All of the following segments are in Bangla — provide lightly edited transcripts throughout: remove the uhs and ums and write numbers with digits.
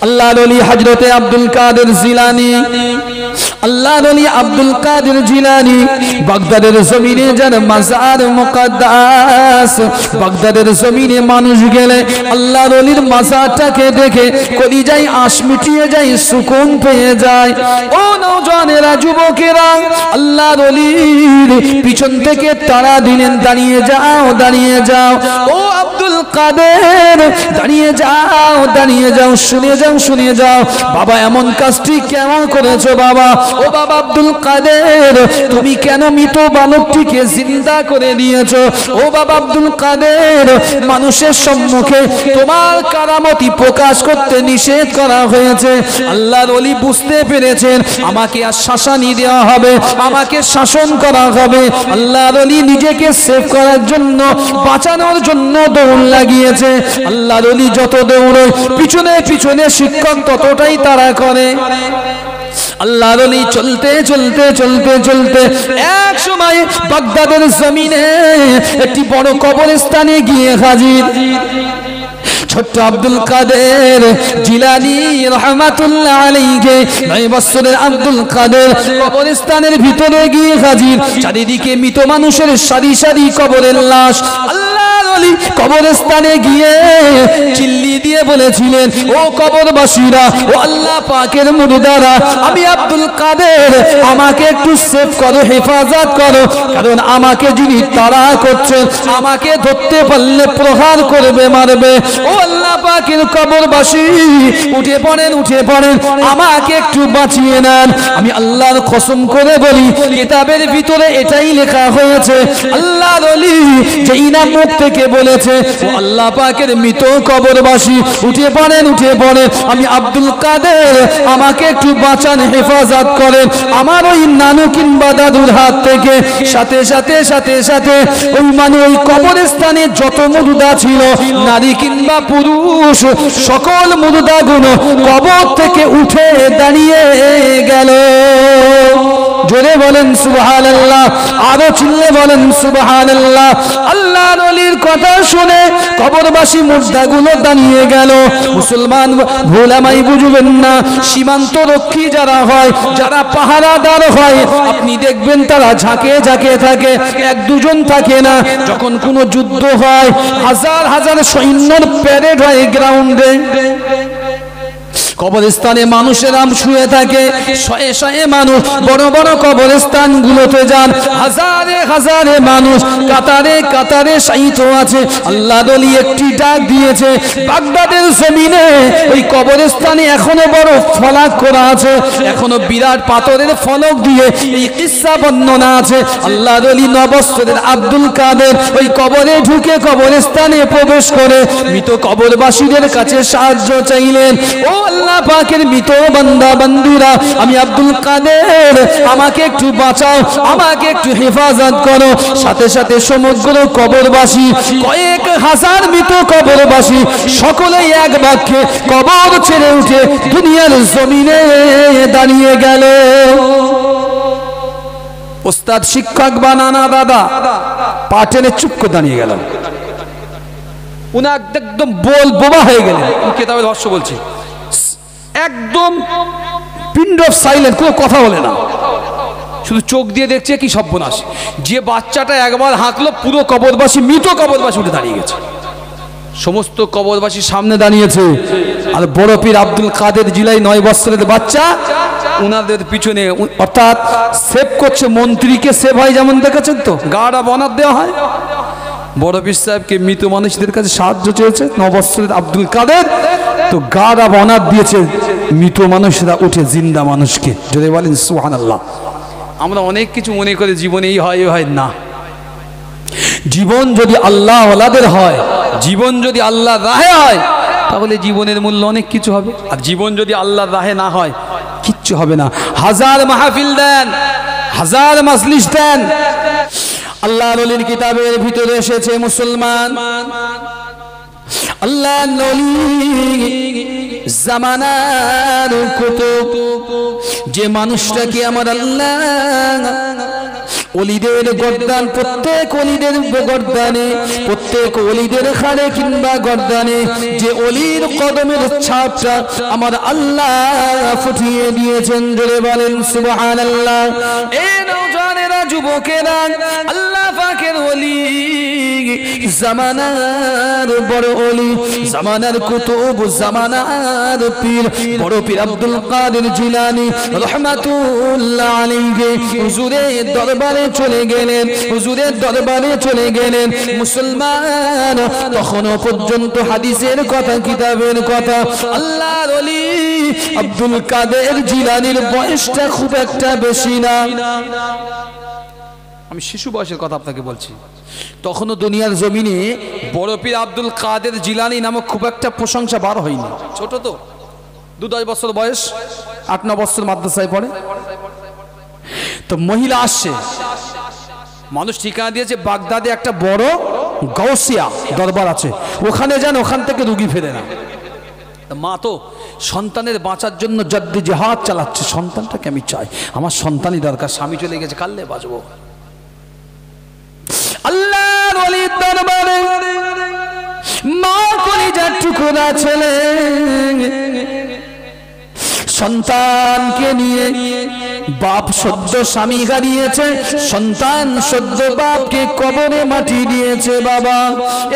আল্লাহর ওলি হযরতে আব্দুল কাদের জিলানী, আল্লাহর ওলি আব্দুল কাদের জিলানী বাগদাদের জমিনে যার মাজার মুকদ্দাস, বাগদাদের জমিনে মানুষ গেলে আল্লাহর ওলির মাজারটাকে দেখে কলিজায় আশ মিটিয়ে যায়, সুকুন পেয়ে যায়। ও নওজওয়ানেরা, যুবকেরা, আল্লাহর ওলির পিছন থেকে তারা দিলেন, দাঁড়িয়ে যাও, দাঁড়িয়ে যাও। ও আব্দুল কাদের, দাঁড়িয়ে যাও, দাঁড়িয়ে যাও, শুনে যাও, শুনে যাও। বাবা এমন কাজটি কেমন করেছো বাবা? ও বাবা আব্দুল কাদের, তুমি কেন মৃত বালকটিকে জিন্দা করে দিয়েছো? ও বাবা আব্দুল কাদের, মানুষের সম্মুখে তোমার কারামতি প্রকাশ করতে নিষেধ করা হয়েছে। আল্লাহর ওলি বুঝতে পেরেছেন আমাকে আর শাসানি দেওয়া হবে, আমাকে শাসন করা হবে। আল্লাহর ওলি নিজেকে সেভ করার জন্য, বাঁচানোর জন্য দৌড় লাগিয়েছে। আল্লাহর ওলি যত দৌড়য়, পিছনে পিছনে শিক্ষক ততটাই তাড়া করে। আল্লাহর ওলি চলতে চলতে চলতে চলতে এক সময় বাগদাদের জমিনে একটি বড় কবরস্থানে গিয়ে হাজির। ছোট্ট আব্দুল কাদের জিলানী রাহমাতুল্লাহ আলাইহি 9 বছরের আব্দুল কাদের কবরস্থানের ভিতরে গিয়ে হাজির। চারিদিকে মৃত মানুষের সারি সারি কবরের লাশ। আল্লাহর ওলি কবরস্থানে গিয়ে চিল্লি দিয়ে বলেছিলেন, ও কবরবাসীরা, ও আল্লাহ পাকের মুর্দারা, আমি আব্দুল কাদের, আমাকে একটু সেভ করো, হেফাজত করো, কারণ আমাকে যিনি তাড়া করছেন, আমাকে ধরতে পারলে প্রহার করবে, মারবে। ও আল্লাহ পাকের কবরবাসী, উঠে পড়েন, উঠে পড়েন, আমাকে একটু বাঁচিয়ে নেন। আমি আল্লাহর কসম করে বলি, কিতাবের ভিতরে এটাই লেখা হয়েছে। আল্লাহর ওলি যেই নাম মুখ থেকে বলেছে, ও আল্লাহ পাকের মৃত কবরবাসী, উঠে পড়েন, উঠে পড়েন, আমি আব্দুল কাদের, আমাকে একটু বাঁচান, হেফাজত করেন আমার ওই নানু কিংবা দাদুর হাত থেকে। সাথে সাথে সাথে সাথে ওই ওই কবরস্থানে যত মুর্দা ছিল, নারী কিংবা পুরুষ, সকল মুর্দাগুলো কবর থেকে উঠে দাঁড়িয়ে গেল। জোরে বলেন সুবহানাল্লাহ, আরো চিল্লে বলেন সুবহানাল্লাহ। আল্লাহর ওলির কথা শুনে কবরবাসী মুর্দাগুলো দাঁড়িয়ে গেল। মুসলমান ভোলামাই বুঝবেন না, সীমান্ত রক্ষী যারা হয়, যারা পাহারাদার হয়, আপনি দেখবেন তারা ঝাঁকে ঝাঁকে থাকে, এক দুজন থাকে না। যখন কোনো যুদ্ধ হয়, হাজার হাজার সৈন্যের প্যারেড হয় গ্রাউন্ডে। কবরস্থানে মানুষেরা শুয়ে থাকে, শয়ে শয়ে মানুষ বড় বড় কবরস্থান গুলোতে যান, হাজারে হাজারে মানুষ কাতারে কাতারে শায়িত আছে। আল্লাহর ওলি একটি ডাক দিয়েছে, বাগদাদের জমিনে ওই কবরস্থানে এখনো বড় ফলক করা আছে, এখনো বিরাট পাথরের ফলক দিয়ে এই কিসসা বর্ণনা আছে। আল্লাহর ওলি 9 বছরের আব্দুল কাদের ওই কবরে ঢুকে কবরস্থানে প্রবেশ করে মৃত কবরবাসীদের কাছে সাহায্য চাইলেন। ও আল্লাহ পাকের মৃত বান্দা বান্দুরা, আমি আব্দুল কাদের, আমাকে একটু বাঁচাও, আমাকে একটু হেফাজত করো। সাথে সাথে সমগ্র কবরবাসী, কয়েক হাজার মৃত কবরবাসী সকলেই এক বাক্যে কবর ছেড়ে উঠে দুনিয়ার জমিনে দাঁড়িয়ে গেল। ওস্তাদ, শিক্ষক বা নানা দাদা পা টেনে চুপ করে দাঁড়িয়ে গেল। উনি একদম বোবা হয়ে গেলেন। কিতাবের ভাষ্য বলছি, একদম পিন্ড অফ সাইলেন্ট, কোনো কথা বলে না, শুধু চোখ দিয়ে দেখছে কি সর্বনাশ। যে বাচ্চাটা একবার হাঁকলো, পুরো কবরবাসী, মৃত কবরবাসী উঠে দাঁড়িয়ে গেছে। সমস্ত কবরবাসীর সামনে দাঁড়িয়েছে, আর বড় পীর আব্দুল কাদের জিলানী 9 বছরের বাচ্চা উনাদের পিছনে, অর্থাৎ সেভ করছে। মন্ত্রীকে সেভ হয় যেমন দেখেছেন তো, গাড়া বনার দেওয়া হয়। বড় পীর সাহেবকে মৃত মানুষদের কাছে সাহায্য চেয়েছে 9 বছরের আব্দুল কাদের, তো গাড়া বনার দিয়েছে মৃত মানুষরা উঠে জিন্দা মানুষকে। যদি বলেন সুবহানাল্লাহ। আমরা অনেক কিছু মনে করে জীবনে এই হয়, হয় না। জীবন যদি আল্লাহ ওয়ালাদের হয়, জীবন যদি আল্লাহর রাহে হয়, তাহলে জীবনের মূল্য অনেক কিছু হবে। আর জীবন যদি আল্লাহর রাহে না হয়, কিচ্ছু হবে না। হাজার মাহফিল দেন, হাজার মাজলিস দেন, আল্লাহর ওলির কিতাবের ভিতরে এসেছে মুসলমান, আল্লাহ নলি জামানার কুতুব, যে মানুষটাকে আমার আল্লাহ ওলিদের গর্দান, প্রত্যেক ওলিদের গর্দানে, প্রত্যেক ওলিদের খানে কিংবা গর্দানে যে ওলির কদমের ছাপটা আমার আল্লাহ ফুটিয়ে দিয়েছেন। জোরে বলেন সুবহানাল্লাহ। এই নওজওয়ানেরা, যুবকেরা, আল্লাহ পাকের ওলি, জামানার বড় ওলি, জামানার কুতুব, জামানার পীর, বড় পীর আব্দুল কাদের জিলানী রাহমাতুল্লাহ আলাইহি হুজুরের দরবারে চলে গেলেন, হুজুরের দরবারে চলে গেলেন। মুসলমান তখনও পর্যন্ত হাদিসের কথা, কিতাবের কথা, আল্লাহর ওলি আব্দুল কাদের জিলানীর বয়সটা খুব একটা বেশি না। আমি শিশু বয়সের কথা আপনাকে বলছি। তখনও দুনিয়ার জমিনে বড় পীর আব্দুল কাদের জিলানী নামক খুব একটা প্রশংসা বার হয়নি। ছোট তো, 2-10 বছর বয়স, 8-9 বছর মাদ্রাসায় পড়ে। তো মহিলা আসছে, মানুষ ঠিকানা দিয়েছে বাগদাদে একটা বড় গাউসিয়া দরবার আছে, ওখানে যান, ওখান থেকে রুগী ফেরে না। মা তো সন্তানের বাঁচার জন্য জদ্দি জিহাদ চালাচ্ছে, সন্তানটাকে আমি চাই, আমার সন্তানই দরকার, স্বামী চলে গেছে, কাললে বাঁচবো। আল্লাহর ওলির দরবারে মা কলিজার টুকরা ছেলে সন্তানকে নিয়ে, বাপ সদ্য স্বামী হারিয়েছে, সন্তান সদ্য বাপকে কবরে মাটি দিয়েছে। বাবা,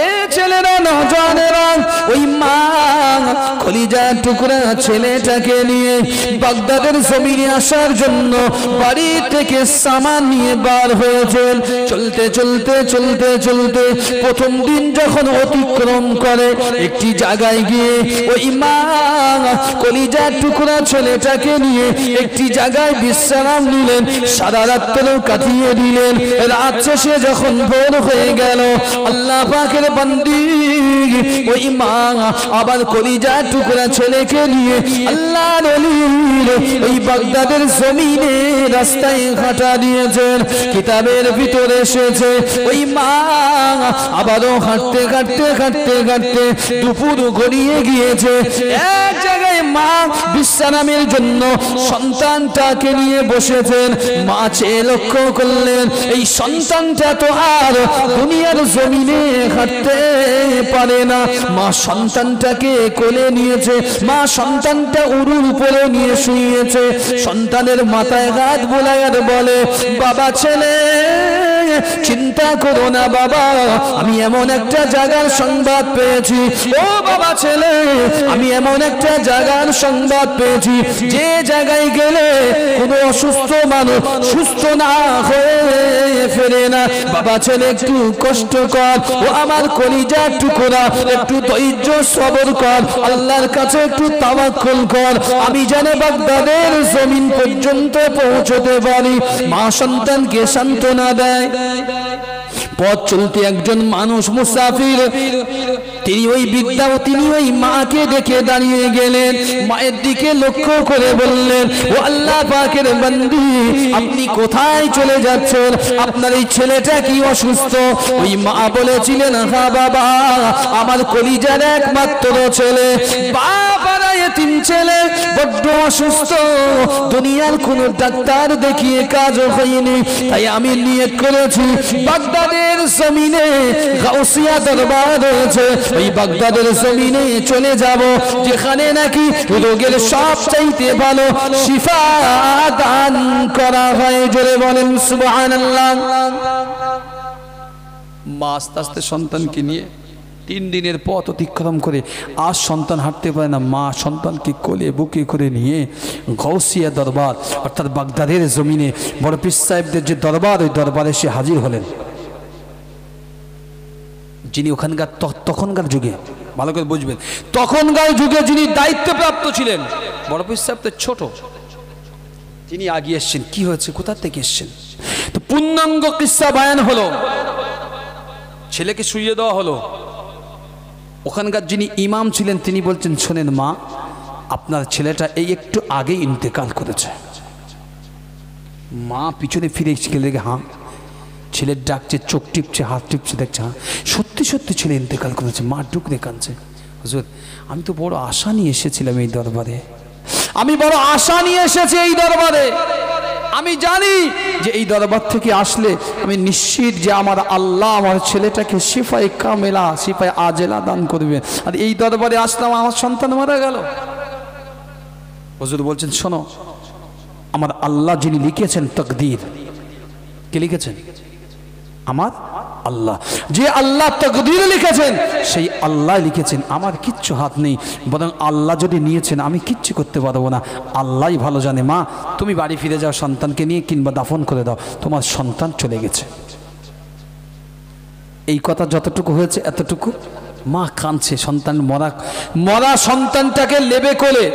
এ ছেলেরা, নওজওয়ানেরা, ওই মা কলিজার টুকরা ছেলেটাকে নিয়ে বাগদাদের জমিনে আসার জন্য বাড়ি থেকে সামান নিয়ে বার হয়েছেন। চলতে চলতে চলতে চলতে প্রথম দিন যখন অতিক্রম করে, একটি জায়গায় গিয়ে ওই মা কলিজার টুকরা ছেলেটাকে নিয়ে একটি জায়গায় বিশ্রাম নিলেন, সারা রাত্রেও কাটিয়ে দিলেন। রাত শেষে যখন ভোর হয়ে গেল, আল্লাহ পাকের বান্দি ওই মা আবার কলিজার টুকরা ছেলেকে নিয়ে আল্লাহর ওলির ওই বাগদাদের জমিনে রাস্তায় হাঁটা দিয়েছেন। কিতাবের ভিতরে এসেছে ওই মা আবারও হাঁটতে হাঁটতে হাঁটতে হাঁটতে দুপুর গড়িয়ে গিয়েছে। এক জায়গায় মা বিশ্রামের জন্য সন্তানটাকে নিয়ে বসেছেন। মা চেয়ে লক্ষ্য করলেন, এই সন্তানটা তো আর দুনিয়ার জমিনে হাঁটতে পারে না। মা সন্তানটাকে কোলে নিয়েছে, মা সন্তানটা উরুর উপরে নিয়ে শুয়েছে। সন্তানের মাথায় হাত বোলায় আর বলে, বাবা ছেলে চিন্তা করো না বাবা, আমি এমন একটা জায়গার সংবাদ পেয়েছি। ও বাবা ছেলে, আমি এমন একটা জায়গার সংবাদ পেয়েছি, যে জায়গায় গেলে কোনো অসুস্থ মানুষ সুস্থ না হয়ে ফেরে না। বাবা ছেলে একটু কষ্ট কর, ও আমার কলিজার টুকরা, একটু ধৈর্য সবর কর, আল্লাহর কাছে একটু তাওয়াক্কুল কর, আমি যেন বাগদাদের জমিন পর্যন্ত পৌঁছতে পারি। মা সন্তানকে সান্ত্বনা দেয়। পথ চলতে একজন মানুষ মুসাফির, তিনি ওই বৃদ্ধা, তিনি ওই মাকে দেখে দাঁড়িয়ে গেলেন। মায়ের দিকে লক্ষ্য করে বললেন, ও আল্লাহ পাকের বান্দি, আপনি কোথায় চলে যাচ্ছেন? আপনার এই ছেলেটা কি অসুস্থ? ওই মা বলেছিলেন, হ্যাঁ বাবা, আমার কলিজার একমাত্র ছেলে, বাবারা এতিম ছেলে, বড্ড অসুস্থ, দুনিয়ার কোন ডাক্তার দেখিয়ে কাজ হয়নি, তাই আমি নিয়ত করেছি বাগদাদের জমিনে গাউসিয়া দরবার রয়েছে, ওই বাগদাদের জমিনে চলে যাব, যেখানে নাকি রোগের সবচাইতে ভালো শিফা দান করা হয়। জোরে বলেন সুবহানাল্লাহ। মা আস্তে আস্তে সন্তানকে নিয়ে 3 দিনের পথ অতিক্রম করে, আজ সন্তান হাঁটতে পারে না, মা সন্তানকে কোলে বুকে করে নিয়ে গাউসিয়া দরবার অর্থাৎ বাগদাদের জমিনে বড় পীর সাহেবদের যে দরবার, ওই দরবারে সে হাজির হলেন। যিনি ওখানকার তখনকার যুগে, ভালো করে বুঝবেন, তখনকার যুগে যিনি দায়িত্বপ্রাপ্ত ছিলেন, বড় পীর সাহেব তো ছোট, তিনি আগিয়ে এসছেন। কি হয়েছে, কোথা থেকে এসছেন? তো পূর্ণাঙ্গ কিসসা বয়ান হলো। ছেলেকে শুইয়ে দেওয়া হলো। ওখানকার যিনি ইমাম ছিলেন তিনি বলছেন, শোনেন মা, আপনার ছেলেটা এই একটু আগেই ইন্তেকাল করেছে। মা পিছনে ফিরে গেলে, হ্যাঁ, ছেলের ডাকছে, চোখ টিপছে, হাত টিপছে, দেখছে, হ্যাঁ সত্যি সত্যি ছেলে ইন্তেকাল করেছে। মা ডুকরে কাঁদছে, হুজুর আমি তো বড় আশা নিয়ে এসেছিলাম এই দরবারে, আমি বড় আশা নিয়ে এসেছি এই দরবারে, আমি জানি যে এই দরবার থেকে আসলে আমি নিশ্চিত যে আমার আল্লাহ আমার ছেলেটাকে শিফায়ে কামেলা শিফায়ে আজেলা দান করবে। আর এই দরবারে আসলাম, আমার সন্তান মারা গেল। হুজুর বলছেন শোনো, আমার আল্লাহ যিনি লিখেছেন তকদির, কে লিখেছেন? আমার আল্লাহ। যে আল্লাহ তকদির লিখেছেন সেই আল্লাহ লিখেছেন, আমার কিচ্ছু হাত নেই। বরং আল্লাহ যদি নিয়েছেন আমি কিচ্ছু করতে পারবো না, আল্লাহই ভালো জানে। মা তুমি বাড়ি ফিরে যাও সন্তানকে নিয়ে, কিংবা দাফন করে দাও, তোমার সন্তান চলে গেছে। এই কথা যতটুকু হয়েছে এতটুকু মা কাঁদছে। সন্তান মরা সন্তানটাকে নেবে কোলে,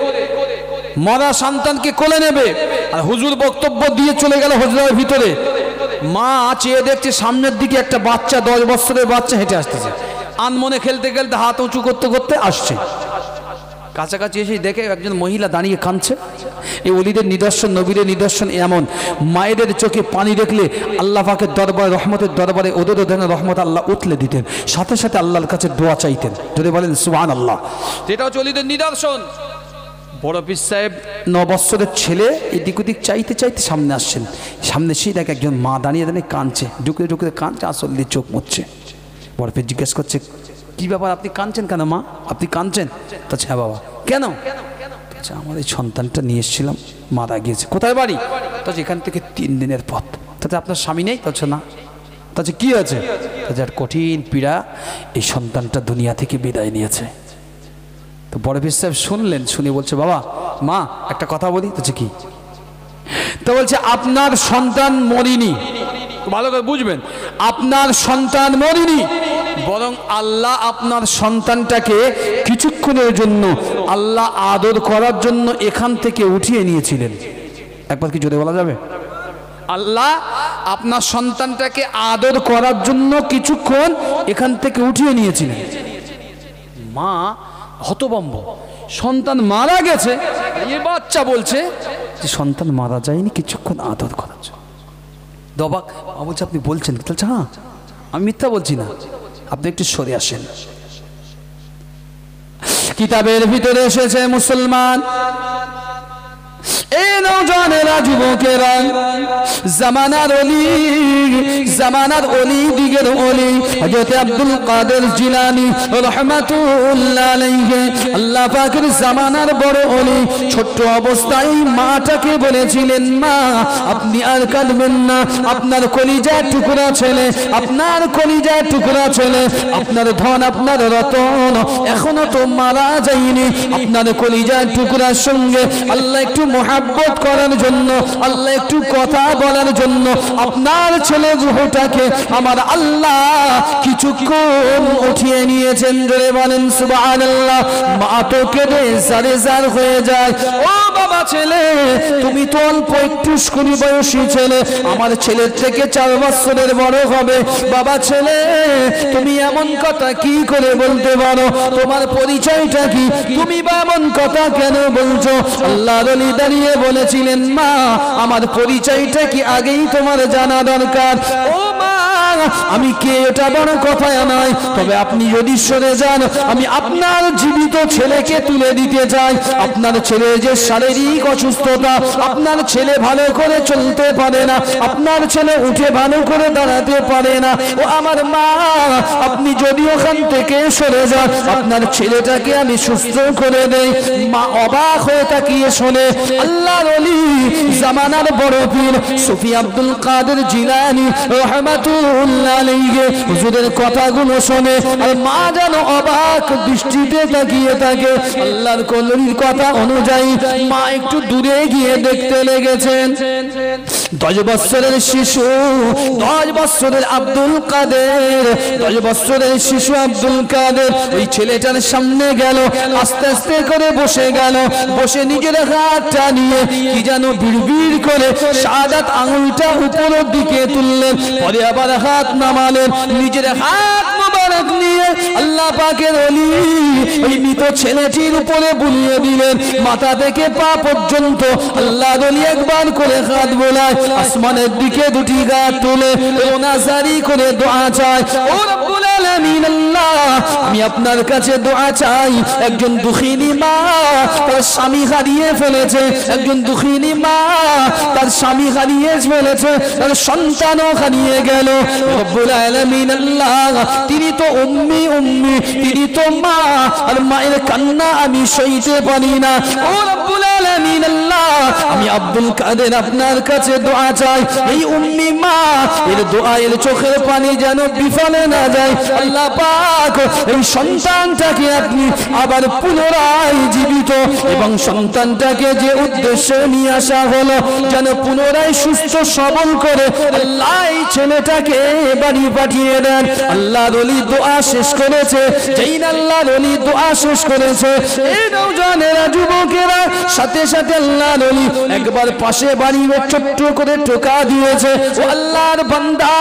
মরা সন্তানকে কোলে নেবে। আর হুজুর বক্তব্য দিয়ে চলে গেল হুজুরের ভিতরে। মা চেয়ে দেখছে সামনের দিকে একটা বাচ্চা, 10 বছরের বাচ্চা হেঁটে আসতেছে। আনমনে খেলতে খেলতে হাত উঁচু করতে করতে আসছে। কাছাকাছি এসে দেখে একজন মহিলা দাঁড়িয়ে কাঁদছে। এই ওলিদের নিদর্শন, নবীদের নিদর্শন এমন, মায়েদের চোখে পানি দেখলে আল্লাহ পাকের দরবারে, রহমতের দরবারে ওদের রহমত আল্লাহ উতলে দিতেন, সাথে সাথে আল্লাহর কাছে দোয়া চাইতেন। যদি বলেন সুবহানাল্লাহ। এটা হচ্ছে ওলিদের নিদর্শন। বড় পীর সাহেব 9 বছরের ছেলে এদিক ওদিক চাইতে চাইতে সামনে আসছেন। সামনে সেই দেখ একজন মা দাঁড়িয়ে দাঁড়িয়ে কাঁদছে, ঢুকে ঢুকে কাঁদছে, আসল দিয়ে চোখ মুছছে। বড় পীর জিজ্ঞেস করছে কি ব্যাপার, আপনি কাঁদছেন কেন মা? আপনি কাঁদছেন? তা হ্যাঁ বাবা। কেন? আচ্ছা আমার এই সন্তানটা নিয়ে এসেছিলাম, মারা গিয়েছে। কোথায় বাড়ি? তো এখান থেকে 3 দিনের পথ। তাতে আপনার স্বামী নেই? তো না। তাতে কি আছে? তাতে আর কঠিন পীড়া, এই সন্তানটা দুনিয়া থেকে বিদায় নিয়েছে। তো বড় পীর সাহেব শুনলেন, শুনে বলছে বাবা মা একটা কথা বলি। তো কি? তো বলছে আপনার সন্তান মরিনি, ভালো করে বুঝবেন, আপনার সন্তান মরিনি, বরং আল্লাহ আপনার সন্তানটাকে কিছুক্ষণের জন্য আল্লাহ আদর করার জন্য এখান থেকে উঠিয়ে নিয়েছিলেন। একবার কি জোরে বলা যাবে? আল্লাহ আপনার সন্তানটাকে আদর করার জন্য কিছুক্ষণ এখান থেকে উঠিয়ে নিয়েছিলেন। মা হতভম্ব, সন্তান মারা গেছে, এ বাচ্চা বলছে যে সন্তান মারা যায়নি, কিছুক্ষণ আদর করার জন্য। দবাক বলছে আপনি বলছেন? বলছে হ্যাঁ, আমি মিথ্যা বলছি না, আপনি একটু সরে আসেন। কিতাবের ভিতরে এসেছে মুসলমান এই নওজওয়ানেরা, যুবকেরা, জামানার ওলি, জামানার ওলি দিগের ওলি হযরত আব্দুল কাদের জিলানী রাহমাতুল্লাহ আলাইহি, আল্লাহ পাকের জামানার বড় ওলি, ছোট্ট অবস্থায় মাটাকে বলেছিলেন মা আপনি আর কাঁদবেন না, আপনার কলিজার টুকরা ছেলে, আপনার কলিজার টুকরা ছেলে, আপনার ধন, আপনার রতন এখনো তো মারা যায়নি, আপনার কলিজার টুকরার সঙ্গে আল্লাহ একটু মহব্বত করার জন্য, আল্লাহ একটু কথা বলার জন্য আপনার ছেলে রূহটাকে আমার আল্লাহ কিছুক্ষণ উঠিয়ে নিয়েছেন। জোরে বলেন সুবহানাল্লাহ। মা তো কেঁদে জারে জার হয়ে যায়। ও বাবা ছেলে, তুমি তো অল্প একটু স্কুল বয়সী ছেলে, আমার ছেলের থেকে 4 বছরের বড় হবে। বাবা ছেলে, তুমি এমন কথা কি করে বলতে পারো? তোমার পরিচয়টা কি? তুমি বা এমন কথা কেন বলছো? আল্লাহর ওলি দাঁড়িয়ে বলেছিলেন মা আমার পরিচয়টা কি আগেই তোমার জানা দরকার। ও মা আমি কে এটা বড় কথা নয়, তবে আপনি যদি সরে যান আমি আপনার জীবিত ছেলেকে তুলে দিতে চাই। আপনার ছেলে যে শারীরিক অসুস্থতা, আপনার ছেলে ভালো করে চলতে পারে না, আপনার ছেলে উঠে ভালো করে দাঁড়াতে পারে না। ও আমার মা আপনি যদি ওখান থেকে সরে যান আপনার ছেলেটাকে আমি সুস্থ করে দেই। মা অবাক হয়ে তাকিয়ে শোনে আল্লাহর ওলি জামানার বড় পীর সুফি আব্দুল কাদের জিলানী রাহমাতুল্লাহ আলাইহি হুজুরের কথাগুলো শোনে আর মা যেন অবাক দৃষ্টিতে তাকিয়ে থাকে। আল্লাহর কলির কথা অনুযায়ী মা একটু দূরে গিয়ে দেখতে লেগেছেন 10 বছরের শিশু, 10 বছরের আব্দুল কাদের, 10 বছরের শিশু আব্দুল কাদের ওই ছেলেটার সামনে গেল, আস্তে আস্তে করে বসে গেল, বসে নিজের হাতটা নিয়ে কি যেন বিড়বিড় করে শাহাদাত আঙুলটা উপরের দিকে তুললেন, পরে আবার হাত নামালেন, নিজের হাত মোবারক নিয়ে আল্লাহ পাকের ওলি ওই মৃত ছেলেটির উপরে বুলিয়ে দিলেন। মাথা থেকে পা পর্যন্ত আল্লাহর ওলি একবার করে হাত বোলায়, আসমানের দিকে দুটি হাত তুলে ওনাজারি করে দোয়া চায়, ও রব্বুল আলামিন আল্লাহ, আমি আপনার কাছে দোয়া চাই, একজন দুঃখিনী মা তার স্বামী হারিয়ে ফেলেছে, একজন দুঃখিনী মা তার স্বামী হারিয়ে ফেলেছে, তার সন্তানও হারিয়ে গেল। রব্বুল আলামিন আল্লাহ, তিনি তো উম্মি, তিনি তো মা, আর মায়ের কান্না আমি সইতে পারি না। ও রব্বুল আলামিন আল্লাহ, আমি আব্দুল কাদের আপনার কাছে দোয়া চাই, এই উম্মি মা এর দোয়ায়ের চোখের পানি যেন বিফলে না যায়। আল্লাহ পাক, এই সন্তানটাকে আপনি আবার পুনরায় জীবিত, এবং সন্তানটাকে যে উদ্দেশ্যে নিয়ে আসা হলো যেন পুনরায় সুস্থ সবল করে আল্লাহ এই ছেলেটাকে বাড়ি পাঠিয়ে দেন। আল্লাহর ওলি দোয়া শেষ করেছে, যেই আল্লাহর ওলি দোয়া শেষ করেছে, এই নওজওয়ানেরা যুবকেরা সাথে সাথে আল্লাহর ওলি একবার পাশে বাড়ি ছোট্ট করে টোকা দিয়েছে। ও আল্লাহর বান্দা,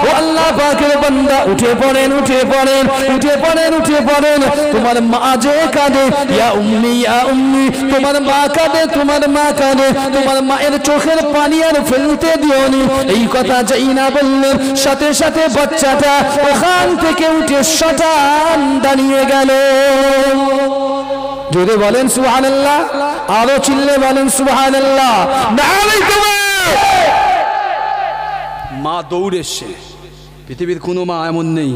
ও আল্লাহ পাকের বান্দা, উঠে পড়েন, উঠে পড়েন, উঠে পড়েন, উঠে পড়েন। তোমার মা যে কাঁদে, ইয়া উম্মি, ইয়া উম্মি, তোমার মা কাঁদে, তোমার মা কাঁদে, তোমার মায়ের চোখের পানি আর ফেলতে দিওনি। এই কথা যাই না বললেন, সাথে সাথে বাচ্চাটা ওখান থেকে উঠে শটান দাঁড়িয়ে গেল। জোরে বলেন সুবহানাল্লাহ, আরো চিল্লে বলেন সুবহানাল্লাহ। মা দৌড়ে এসে, পৃথিবীর কোনো মা এমন নেই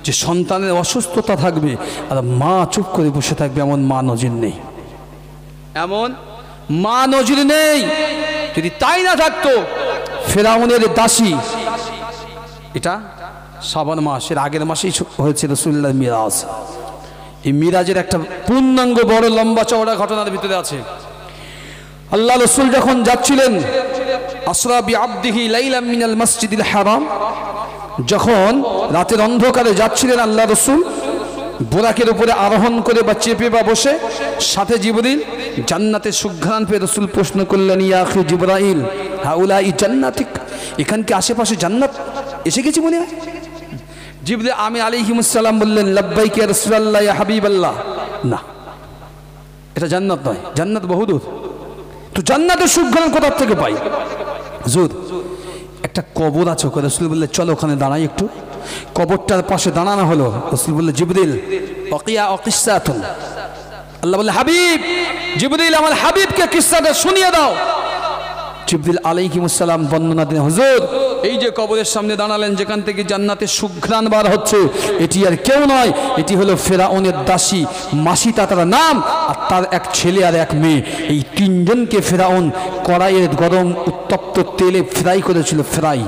যে সন্তানের অসুস্থতা থাকবে আর মা চুপ করে বসে থাকবে, এমন মা নজির নেই, এমন মা নজির নেই। যদি তাই না থাকতো, ফেরাউনের দাসী, এটা শ্রাবণ মাসের আগের মাসেই হয়েছিল রাসূলুল্লাহ মিরাজ। এই মিরাজের একটা পূর্ণাঙ্গ বড় লম্বা চওড়া ঘটনার ভিতরে আছে। আল্লাহ রাসূল যখন যাচ্ছিলেন আসরা বিআবদিহি লাইলাম মিনাল মসজিদিল হারাম, যখন রাতের অন্ধকারে যাচ্ছিলেন আল্লাহ রাসূল বোরাকের উপরে আরোহণ করে বা চেপে বা বসে, সাথে জিবরিল, জান্নাতের সুঘ্রাণ পেয়ে রাসূল প্রশ্ন করলেন, ইয়া আখি জিবরাইল হাউলাই জান্নাতিক, এখান কি আশেপাশে জান্নাত এসে গেছে মনে হয়? জিবরিল আমি আলাইহিস সালাম বললেন, লাব্বাইক ইয়া রাসূলুল্লাহ ইয়া হাবিবাল্লাহ, না এটা জান্নাত নয়, জান্নাত বহুদূর। তো জান্নাতের সুঘ্রাণ কোথা থেকে পাই? হুজুর একটা কবর আছে, রাসূল বললেন চলো ওখানে দাঁড়াই একটু। কবরটার পাশে দাঁড়ানো হলো। রাসূল বললেন, জিবরিল ওয়াকিয়া ওয়াকিসাতুন, আল্লাহ বললেন, হাবিব জিবরিল আমার হাবিবকে কিসসাটা শুনিয়ে দাও। জিবরিল আলাইহিস সালাম বর্ণনা দেন, হুজুর এই যে কবরের সামনে দাঁড়ালেন, যেখান থেকে জান্নাতের সুঘ্রাণ বার হচ্ছে, এটি আর কেউ নয়, এটি হলো ফেরাউনের দাসী মাসিতা তার নাম, আর তার এক ছেলে আর এক মেয়ে। এই তিনজনকে ফেরাউন কড়াইয়ের গরম উত্তপ্ত তেলে ফ্রাই করেছিল, ফ্রাই।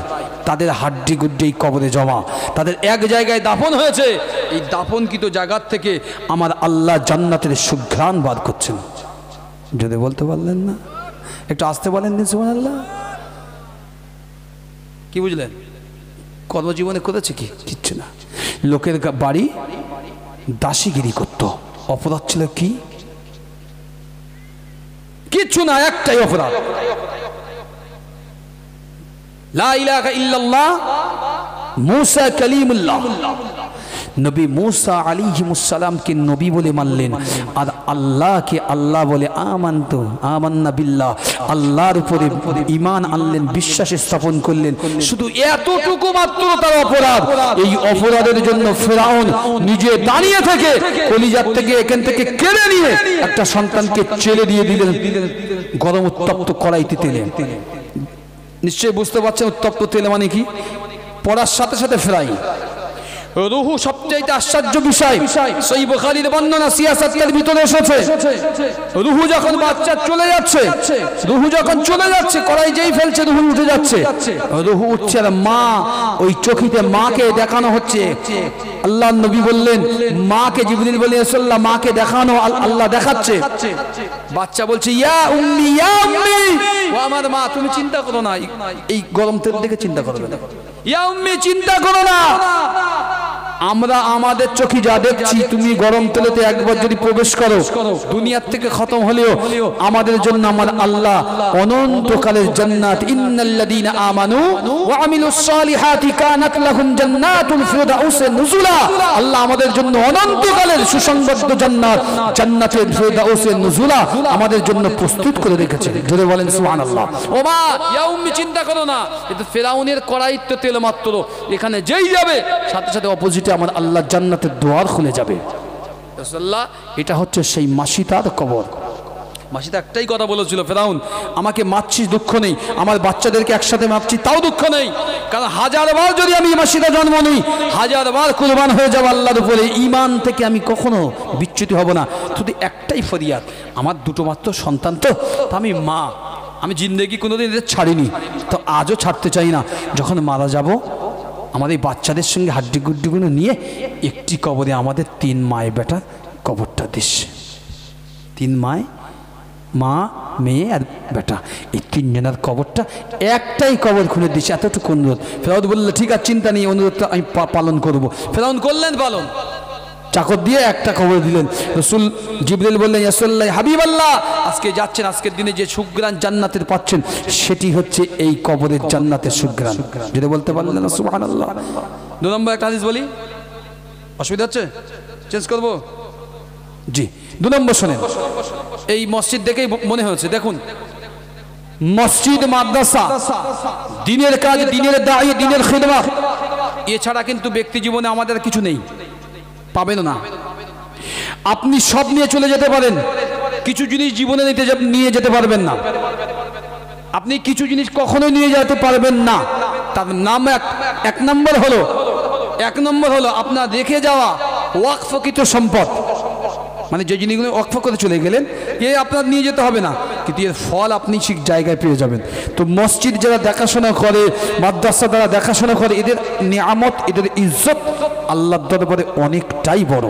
তাদের হাড্ডি গুড্ডি কবরে জমা, তাদের এক জায়গায় দাফন হয়েছে। এই দাফনকৃত জায়গার থেকে আমার আল্লাহ জান্নাতের সুঘ্রাণ বার করছেন। যদি বলতে পারলেন না, একটু আসতে বলেন সুবহানাল্লাহ। কি বুঝলেন? কর্মজীবনে করেছে কি? কিচ্ছু না। লোকের বাড়ি দাসীগিরি করত, অপরাধ ছিল কি? কিচ্ছু না, একটাই অপরাধ, লা ইলাহা ইল্লাল্লাহ মুসা কালিমুল্লাহ। নবী মুসা আলাইহিস সালামকে নবী বলে মানলেন, আর আল্লাহকে আল্লাহ বলে আমান্না বিল্লাহ, আল্লাহর উপরে ঈমান আনলেন, বিশ্বাস স্থাপন করলেন। শুধু এতটুকু মাত্র তার অপরাধ। এই অপরাধের জন্য ফেরাউন নিজে দাঁড়িয়ে থেকে কলিজার থেকে এখান থেকে কেড়ে নিয়ে একটা সন্তানকে ছেড়ে দিয়ে দিলেন গরম উত্তপ্ত কড়াইতে তেলে। নিশ্চয়ই বুঝতে পারছেন উত্তপ্ত তেলে মানে কি? পড়ার সাথে সাথে ফ্রাই। রুহু সবচেয়ে আশ্চর্য বিষয়, সহিহ বুখারীর বর্ণনা সিয়াসাতের ভিতরে এসেছে। রুহু যখন বাচ্চা চলে যাচ্ছে, রুহু যখন চলে যাচ্ছে, কড়াই যেই ফেলছে রুহু উঠে যাচ্ছে, রুহু উঠছে, আর মা ওই চোখেতে মাকে দেখানো হচ্ছে। আল্লাহর নবী বললেন, মাকে, জিবরিল বলে রাসূলুল্লাহ মাকে দেখানো, আল্লাহ দেখাচ্ছে। বাচ্চা বলছে, ইয়া উম্মি, ইয়া উম্মি, ও আমার মা, তুমি চিন্তা করো না, এই গরম তেল দেখে চিন্তা করবে না, ইয়া উম্মি চিন্তা করো না, আমরা আমাদের চোখে যা দেখছি, তুমি গরম তেলেতে একবার যদি প্রবেশ করো, দুনিয়ার থেকে খতম হলেও আমাদের জন্য আমার আল্লাহ অনন্তকালের জান্নাত, ইন্নাল্লাযীনা আমানু ওয়া আমিলুস সালিহাতি কানাত লাহুম জান্নাতুল ফিরদাউস নুজুলা। আল্লাহ আমাদের জন্য অনন্তকালের সুসংবদ্ধ জান্নাত, জান্নাতুল ফিরদাউস নুজুলা আমাদের জন্য প্রস্তুত করে রেখেছে। জোরে বলেন সুবহানাল্লাহ। ও মা ইয়া উম্মি, চিন্তা করো না, এটা ফেরাউনের কড়াইতে তেল মাত্র, এখানে যেই যাবে সাথে সাথে অপোজিটে আমার আল্লাহ জান্নাতের দুয়ার খুলে যাবে। রাসূলুল্লাহ, এটা হচ্ছে সেই মাসিতার কবর। মাসিতা একটাই কথা বলেছিল, ফেরাউন আমাকে মারছিস দুঃখ নেই, আমার বাচ্চাদেরকে একসাথে মারছি তাও দুঃখ নেই, কারণ হাজারবার যদি আমি মাসিতা জন্ম নিই, হাজারবার কুরবান হয়ে যাব আল্লাহর উপরে, ঈমান থেকে আমি কখনো বিচ্যুত হব না। শুধু একটাই ফরিয়াদ, আমার দুটো মাত্র সন্তান, তো আমি মা, আমি জিন্দেগি কোনোদিন এদের ছাড়িনি, তো আজও ছাড়তে চাই না। যখন মারা যাব আমাদের এই বাচ্চাদের সঙ্গে হাড্ডি গুড্ডিগুলো নিয়ে একটি কবরে আমাদের 3 মায়ের বেটার কবরটা দিস। 3 মায়, মা, মেয়ে আর বেটা, এই 3 জনের কবরটা একটাই কবর খুলে দিচ্ছে, এতটুকু অনুরোধ। ফেরাউন বললে ঠিক আছে, চিন্তা নেই, অনুরোধটা আমি পালন করব। ফেরাউন করলেন পালন, চাকর দিয়ে একটা কবর দিলেন। রাসূল জিবরিল বললেন, ইয়া রাসূলুল্লাহ, হাবিবাল্লাহ, আজকে যাচ্ছেন, আজকের দিনে যে সুগ্রাণ জান্নাতের পাচ্ছেন সেটি হচ্ছে এই কবরের জান্নাতের সুগ্রাণ। যদি বলতে পারলেন না সুবহানাল্লাহ। 2 নম্বর একটা হাদিস বলি, অসুবিধা হচ্ছে চেঞ্জ করব? জি, 2 নম্বর শোনেন। এই মসজিদ দেখেই মনে হচ্ছে, দেখুন মসজিদ, মাদ্রাসা, দিনের কাজ, দিনের দায়ী, দিনের খিদমত, এছাড়া কিন্তু ব্যক্তি জীবনে আমাদের কিছু নেই, পাবেন না। আপনি সব নিয়ে চলে যেতে পারেন, কিছু জিনিস জীবনে নিয়ে যেতে পারবেন না। আপনি কিছু জিনিস কখনোই নিয়ে যেতে পারবেন না। তার নাম এক নম্বর হলো আপনার রেখে যাওয়া ওয়াকফকৃত সম্পদ, মানে যে জিনিসগুলো ওয়াকফ করে চলে গেলেন, এ আপনার নিয়ে যেতে হবে না, কিন্তু এর ফল আপনি ঠিক জায়গায় পেয়ে যাবেন। তো মসজিদ যারা দেখাশোনা করে, মাদ্রাসা যারা দেখাশোনা করে, এদের নিয়ামত, এদের ইজ্জত আল্লাহর দরবারে অনেকটাই বড়।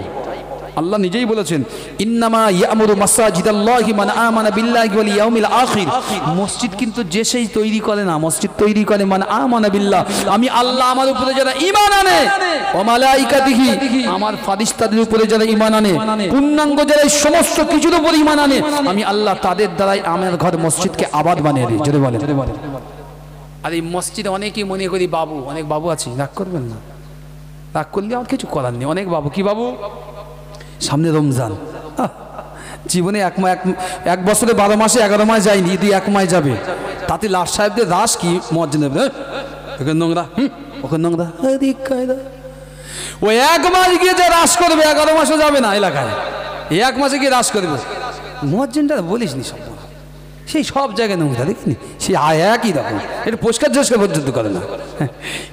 আল্লাহ নিজেই বলেছেন, ইন্নামা ইয়ামুরু মাসাজিদাল্লাহি মান আমানা বিল্লাহি ওয়াল ইয়াউমিল আখির। মসজিদ কিন্তু যে সেই তৈরি করে না, মসজিদ তৈরি করে মান আমানা বিল্লাহ, আমি আল্লাহ আমার উপরে যারা ঈমান আনে, ওয়া মালাইকাতিহি, আমার ফেরেশতাদের উপরে যারা ঈমান আনে, পূর্ণাঙ্গ যারা এই সমস্ত কিছুর উপর ঈমান আনে, আমি আল্লাহ তাদের দ্বারাই আমার ঘর মসজিদকে আবাদ বানিয়ে দিই। জোরে বলেন। আর এই মসজিদে অনেকেই মনে করি বাবু, অনেক বাবু আছে, রাগ করবেন না, রাগ করলে আমার কিছু করার নেই। অনেক বাবু, কি বাবু, সামনে রমজান, জীবনে এক বছরে 12 মাসে 11 মাস যায়নি, ঈদে 1 মাস যাবে, তাতে লাট সাহেবদের রাস কি মজ্জা নেবে, ওখানে নোংরা, ওখানে নোংরা, ওই 1 মাস গিয়ে যে রাস করবে 11 মাসও যাবে না এলাকায়, 1 মাসে গিয়ে রাস করবে। মজ্জিনটা বলিস নি, সব সেই সব জায়গায় নোংরা, দেখিনি সেই একই রকম, এটা পরিষ্কার জস্কার পর্যন্ত করে না।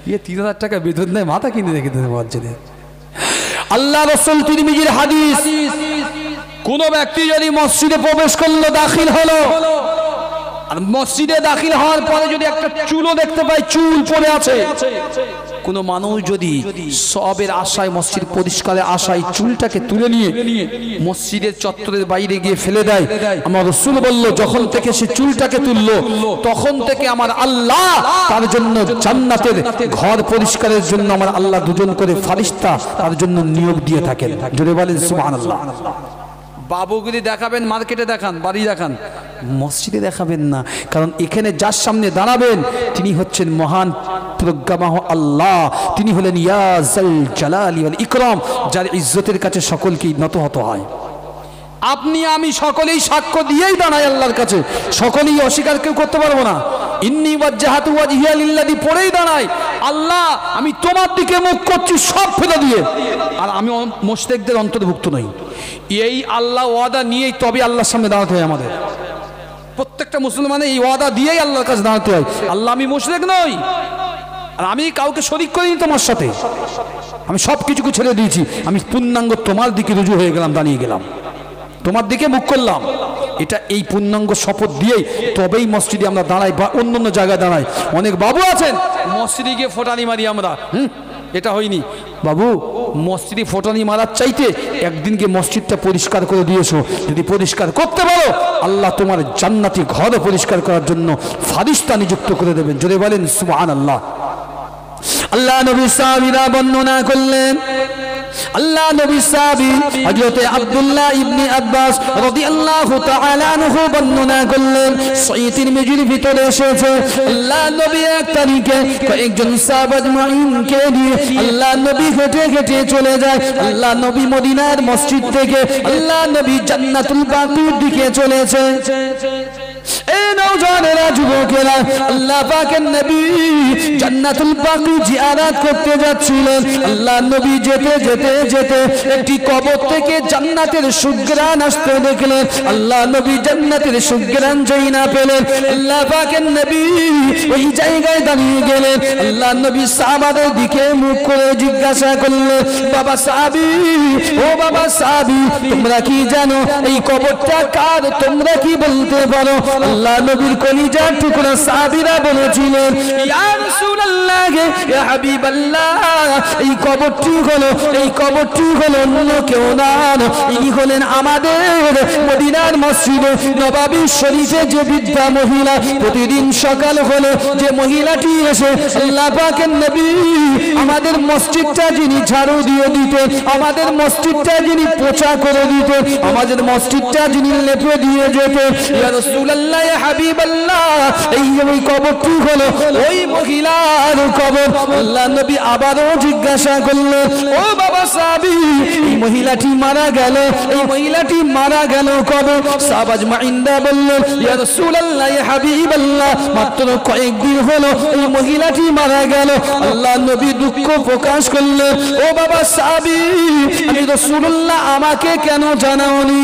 ইয়ে 3000 টাকা বেতন নেয়, মাথা কিনে রেখে দেবে মসজিদে। আল্লাহ রাসূল তিরমিজির হাদিস, কোন ব্যক্তি যদি মসজিদে প্রবেশ করলো, দাখিল হলো, আর মসজিদে দাখিল হওয়ার পরে যদি একটা চুলও দেখতে পায়, চুল পড়ে আছে, কোন মানুষ যদি সবের আশায়, মসজিদ পরিষ্কারের আশায় চুলটাকে তুলে নিয়ে মসজিদের চত্বরের বাইরে গিয়ে ফেলে দেয়, আমার রাসূল বলল, যখন থেকে সে চুলটাকে তুললো তখন থেকে আমার আল্লাহ তার জন্য জান্নাতের ঘর পরিষ্কারের জন্য আমার আল্লাহ 2 জন করে ফেরেশতা তার জন্য নিয়োগ দিয়ে থাকেন। জোরে বলেন সুবহানাল্লাহ। বাবুগুলি দেখাবেন, মার্কেটে দেখান, বাড়ি দেখান, মসজিদে দেখাবেন না, কারণ এখানে যার সামনে দাঁড়াবেন তিনি হচ্ছেন মহান প্রজ্ঞামহ আল্লাহ, তিনি হলেন ইয়া যাল জালালি ওয়াল ইকরাম, যার ইজ্জতের কাছে সকলকেই নত হতে হয়। আপনি আমি সকলেই সাক্ষ্য দিয়েই দাঁড়াই আল্লাহর কাছে, সকলেই অস্বীকার কেউ করতে পারবো না। ইন্নী ওয়াজহাতু ওয়াজহিয়া লিল্লাযী পড়েই দাঁড়াই, আল্লাহ আমি তোমার দিকে মুখ করছি সব ফেলে দিয়ে, আর আমি মুশরিকদের অন্তর্ভুক্ত নই। এই আল্লাহ ওয়াদা নিয়েই তবে আল্লাহর সামনে দাঁড়াতে হয় আমাদের। প্রত্যেকটা মুসলমানের এই ওয়াদা দিয়েই আল্লাহর কাছে দাঁড়াতে হয়, আল্লাহ আমি মুশরিক নই, আর আমি কাউকে শরীক করিনি তোমার সাথে, আমি সব কিছুকে ছেড়ে দিয়েছি, আমি পূর্ণাঙ্গ তোমার দিকে রুজু হয়ে গেলাম, দাঁড়িয়ে গেলাম, তোমার দিকে মুখ করলাম। এটা এই পূর্ণাঙ্গ শপথ দিয়েই তবেই মসজিদে আমরা দাঁড়াই বা অন্য জায়গায় দাঁড়াই। অনেক বাবু আছেন মসজিদে গিয়ে ফোটানি মারি আমরা, এটা হয়নি বাবু, মসজিদে ফোটানি মারার চাইতে একদিনকে মসজিদটা পরিষ্কার করে দিয়েছো, যদি পরিষ্কার করতে পারো আল্লাহ তোমার জান্নাতি ঘর পরিষ্কার করার জন্য ফেরেশতা নিযুক্ত করে দেবেন। জোরে বলেন সুবহানাল্লাহ। আল্লাহ নবী সাহাবীরা বর্ণনা করলেন, আল্লাহ নবী সাহাবী হযরত আব্দুল্লাহ ইবনে আব্বাস রাদিয়াল্লাহু তাআলা আনহু বর্ণনা করলেন, সহিহ তিরমিজির ভিতরে এসেছে আল্লাহ নবী এক তারিখে কয়েকজন সাহাবা আজমাইনকে নিয়ে আল্লাহ নবী হেঁটে হেঁটে চলে যায়। আল্লাহ নবী মদিনার মসজিদ থেকে আল্লাহ নবী জান্নাতুল বাকির দিকে চলেছে। এই নওজওয়ানেরা, যুবকেরা, আল্লাহ পাকের নবী জান্নাতুল বাকি জিয়ারত করতে যাচ্ছিলেন। আল্লাহ নবী যেতে যেতে যেতে একটি কবর থেকে জান্নাতের সুঘ্রাণ আসতে দেখলেন। আল্লাহ নবী জান্নাতের সুঘ্রাণ যেই না পেলেন, আল্লাহ পাকের নবী ওই জায়গায় দাঁড়িয়ে গেলেন। আল্লাহ নবী সাহাবাদের দিকে মুখ করে জিজ্ঞাসা করলেন, বাবা সাহাবী, ও বাবা সাহাবী, তোমরা কি জানো এই কবরটা কার? তোমরা কি বলতে পারো? আল্লাহ নবীর কলিজার টুকরা সাহাবীরা বলেছিলেন, ইয়া রাসূলুল্লাহ, ইয়া হাবিবাল্লাহ, এই কবরটি হলো অন্য কেউ না, ইনি হলেন আমাদের মদিনার মসজিদে নববী শরীফে যে বৃদ্ধা মহিলা, প্রতিদিন সকাল হলে যে মহিলাটি এসে আল্লাহ পাকের নবী আমাদের মসজিদটা যিনি ঝাড়ু দিয়ে দিতেন, আমাদের মসজিদটা যিনি পোছা করে দিতেন, আমাদের মসজিদটা যিনি লেপে দিয়ে যেতেন, ইয়া রাসূলুল্লাহ, ইয়া হাবিবাল্লাহ, এই কবরটি হলো ওই মহিলার কবর। আল্লাহ নবী আবারও জিজ্ঞাসা করলেন, ও বাবা সাহাবী, এই মহিলাটি মারা গেল, এই মহিলাটি মারা গেল কবে? সাহাবা আজমাইনরা বললেন, ইয়া রাসূলুল্লাহ, ইয়া হাবিবাল্লাহ, মাত্র কয়েকদিন হলো এই মহিলাটি মারা গেল। আল্লাহ নবী দুঃখ প্রকাশ করলেন, ও বাবা সাহাবী, আমি রাসূলুল্লাহ, আমাকে কেন জানাওনি?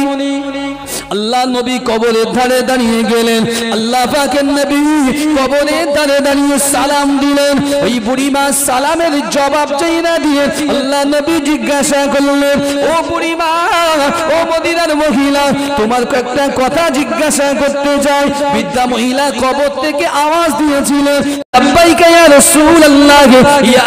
আল্লাহ নবী কবরের ধারে দাঁড়িয়ে গেলেন। আল্লাহ পাকের নবী কবরের ধারে দাঁড়িয়ে সালাম দিলেন। ওই বুড়িমা সালামের জবাব চাই না দিয়ে আল্লাহ নবী জিজ্ঞাসা করলেন, ও বুড়িমা, ও মদিনার মহিলা, তোমার একটা কথা জিজ্ঞাসা করতে চাই। বৃদ্ধা মহিলা কবর থেকে আওয়াজ দিয়েছিলেন, লাব্বাইকা ইয়া রাসূলুল্লাহ, ইয়া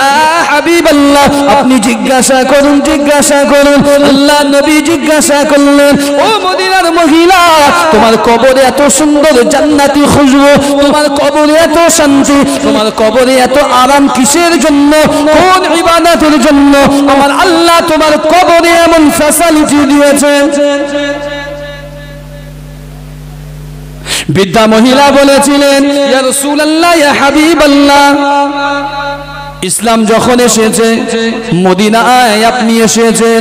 হাবিবাল্লাহ, আপনি জিজ্ঞাসা করুন, জিজ্ঞাসা করুন। আল্লাহ নবী জিজ্ঞাসা করলেন, ও মদিনার মহিলা, তোমার কবরে এত সুন্দর জান্নাতি খুশবু, তোমার কবরে এত শান্তি, তোমার কবরে এত আরাম কিসের জন্য? কোন ইবাদতের জন্য আমার আল্লাহ তোমার কবরে এমন ফ্যাসিলিটি দিয়েছেন? বৃদ্ধা মহিলা বলেছিলেন, ইয়া রাসূলুল্লাহ, ইয়া হাবিবাল্লাহ, ইসলাম যখন এসেছে মদিনায় আপনি এসেছেন,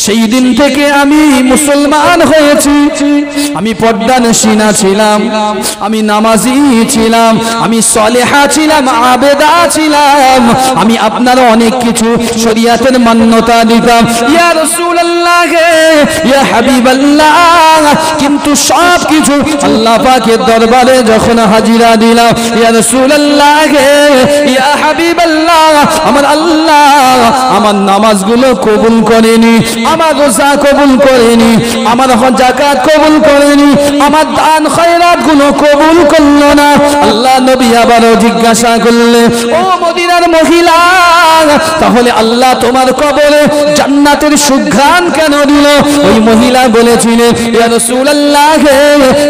সেই দিন থেকে আমি মুসলমান হয়েছি। আমি পর্দানশীনা ছিলাম, আমি নামাজি ছিলাম, আমি সালেহা ছিলাম, আবেদা ছিলাম, আমি আপনার অনেক কিছু শরীয়তের মান্যতা দিতাম, ইয়া রাসূলুল্লাহ, ইয়া হাবিবাল্লাহ, কিন্তু সব কিছু আল্লাহ পাকের দরবারে যখন হাজিরা দিলাম, ইয়া রাসূলুল্লাহ, ইয়া হাবিবাল্লাহ, আমার আল্লাহ আমার নামাজগুলো কবুল করেনি, আমার রোজা কবুল করেনি, আমার যাকাত কবুল করেনি, আমার দান খয়রাত গুলো কবুল করলো না। আল্লাহ নবী আবারও জিজ্ঞাসা করলেন, ও মদিনার মহিলা, তাহলে আল্লাহ তোমার কবরে জান্নাতের সুঘ্রাণ কেন দিল? ওই মহিলা বলেছিলেন, ইয়া রাসূলুল্লাহ,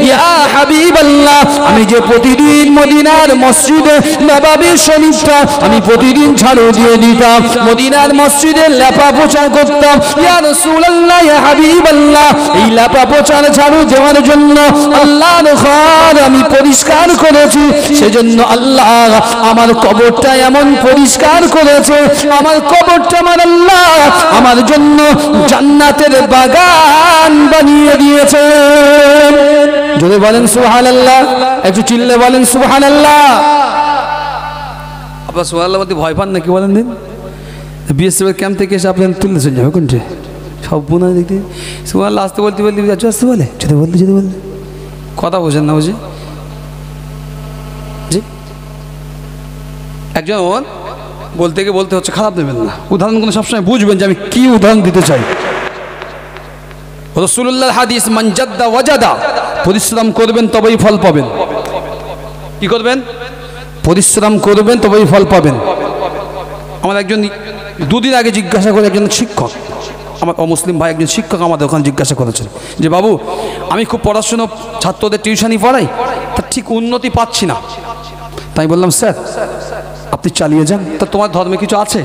ইয়া হাবিবাল্লাহ, আমি যে প্রতিদিন মদিনার মসজিদে নববী শরীফটা আমি প্রতিদিন ঝাড়ু দিয়ে দিতাম, মদিনার মসজিদে লেপা পোছা করতাম, ইয়া রাসূলুল্লাহ, ইয়া হাবিবাল্লাহ, এই লেপা পোছার ঝাড়ু দেওয়ার জন্য আল্লাহর ঘর আমি পরিষ্কার করেছি, সেজন্য আল্লাহ আমার কবরটা এমন পরিষ্কার করেছে, আমার কবরটা আমার আল্লাহ আমার জন্য জান্নাতের বাগান বানিয়ে দিয়েছে। যদি বলেন সুবহানাল্লাহ, একটু চিল্লে বলেন সুবহানাল্লাহ। আপনার সুবহানাল্লাহ বলতে ভয় পান নাকি বলেন দিন? বিএসএফ ক্যাম্প থেকে এসে আপনার তুলেছেন যাবে কোনটা সব বোনা দেখতে সুবহানাল্লাহ আসতে বলতে বলতে আসতে বলে যদি বলতে কথা বোঝেন না বুঝি। জি, একজন বলতে গিয়ে বলতে হচ্ছে, খারাপ দেবেন না, উদাহরণগুলো সবসময় বুঝবেন যে আমি কি উদাহরণ দিতে চাই। রাসূলুল্লাহর হাদিস, মান জাদ্দা ওয়াজাদা, পরিশ্রম করবেন তবেই ফল পাবেন। কি করবেন? পরিশ্রম করবেন তবেই ফল পাবেন। আমার একজন দুদিন আগে জিজ্ঞাসা করে, একজন শিক্ষক, আমার অমুসলিম ভাই একজন শিক্ষক আমাদের ওখানে জিজ্ঞাসা করেছেন যে, বাবু আমি খুব পড়াশুনো ছাত্রদের টিউশনি পড়াই, তা ঠিক উন্নতি পাচ্ছি না। তাই বললাম, স্যার আপনি আপনি চালিয়ে যান। তা তোমার ধর্মে কিছু আছে?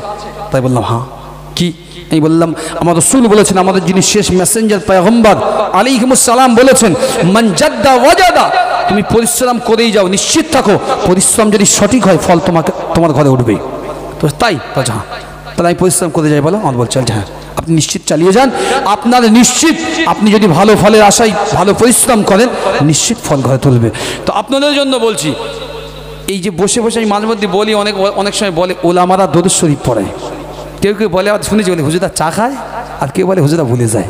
তাই বললাম হ্যাঁ। কি? আমি বললাম আমার রাসূল বলেছেন, আমাদের যিনি শেষ মেসেঞ্জার পয়গম্বর আলাইহিমুস সালাম বলেছেন, মান জাদ্দা ওয়াজাদা, তুমি পরিশ্রম করেই যাও, নিশ্চিত থাকো পরিশ্রম যদি সঠিক হয় ফল তোমার ঘরে উঠবে। তো তাই হ্যাঁ, তাহলে আমি পরিশ্রম করে যাই বলো? আমার বলছে হ্যাঁ, আপনি নিশ্চিত চালিয়ে যান, আপনার নিশ্চিত আপনি যদি ভালো ফলের আশায় ভালো পরিশ্রম করেন নিশ্চিত ফল ঘরে তুলবে। তো আপনাদের জন্য বলছি, এই যে বসে বসে আমি মাঝে মধ্যে বলি, অনেক সময় বলে ওলামারা দরুদ শরীফ পড়ে, কেউ কেউ বলে, শুনেছি বলে হুজুরদা চা খায়, আর কেউ বলে হুজুরদা ভুলে যায়,